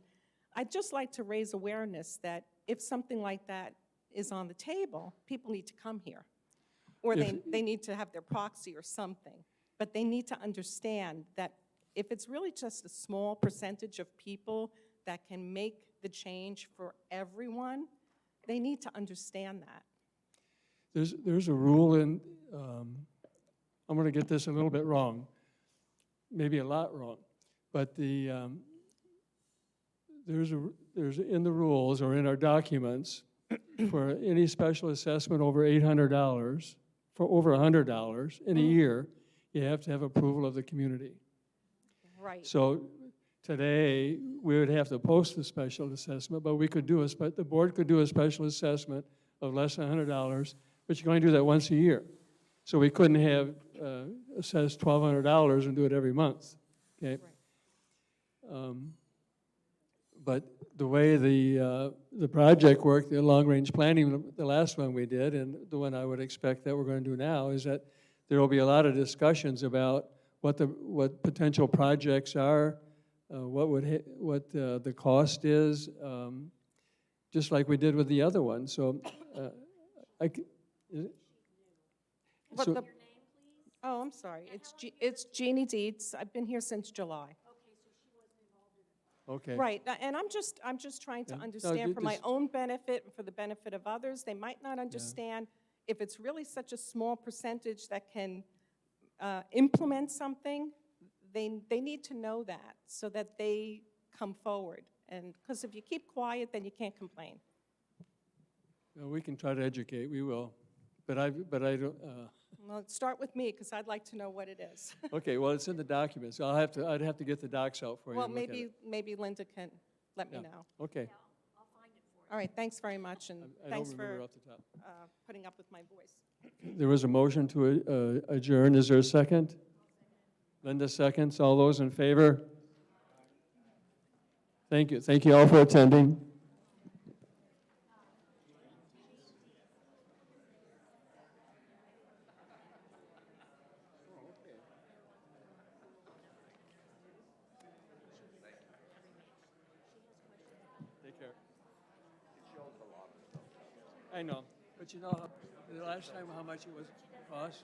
I'd just like to raise awareness that if something like that is on the table, people need to come here. Or they need to have their proxy or something. But they need to understand that if it's really just a small percentage of people that can make the change for everyone, they need to understand that. There's a rule in, I'm going to get this a little bit wrong, maybe a lot wrong, but there's in the rules or in our documents for any special assessment over $800, for over $100 in a year, you have to have approval of the community. Right. So today, we would have to post the special assessment, but we could do the board could do a special assessment of less than $100 but you can only do that once a year. So we couldn't have assessed $1,200 and do it every month, okay? But the way the project worked, the long-range planning, the last one we did, and the one I would expect that we're going to do now, is that there will be a lot of discussions about what potential projects are, what the cost is, just like we did with the other one. So, But oh, I'm sorry. It's Jeannie Dietz. I've been here since July. okay. Right, and I'm just trying to Yeah. No, understand for my just- own benefit and for the benefit of others. They might not understand if it's really such a small percentage that can implement something. They need to know that so that they come forward. And because if you keep quiet, then you can't complain. Well, we can try to educate, we will. But I don't, Well, start with me because I'd like to know what it is. okay, well, it's in the documents. I'd have to get the docs out for you. Well, and look at it. maybe Linda can let me Yeah. know. Okay. All right, thanks very much, and I thanks don't for remember off the top. putting up with my voice. There was a motion to adjourn. Is there a second? Linda seconds. All those in favor? Thank you. Thank you all for attending. Take care. I know, but you know, the last time how much it was cost?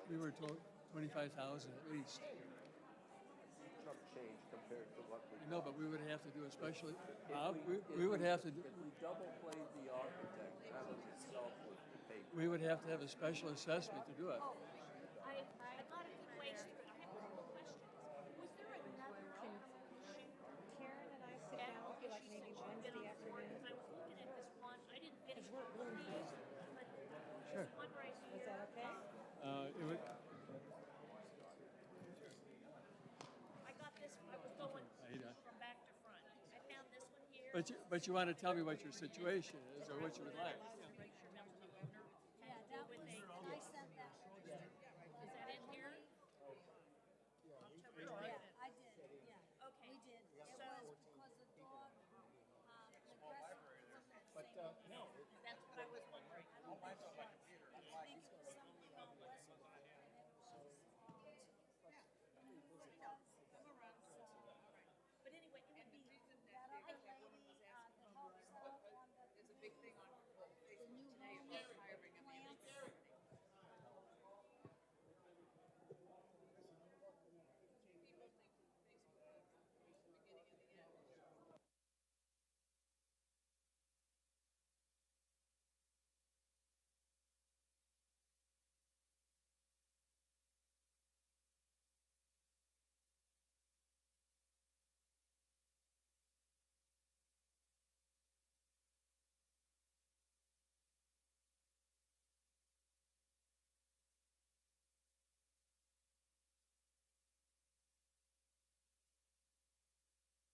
We were told 25,000 at least. Chump change compared to what we. No, but we would have to do a special, we would have to, If we double played the architect, that in itself would pay. we would have to have a special assessment to do it. I got a good ways through. I have a couple of questions. Was there another Karen and I sit down with you like maybe Wednesday afternoon? I was looking at this one, I didn't finish one of these, but Sure. there's one right here. Is that okay? It would, I got this, I was going from back to front. I found this one here. but you want to tell me what your situation is or what you would like.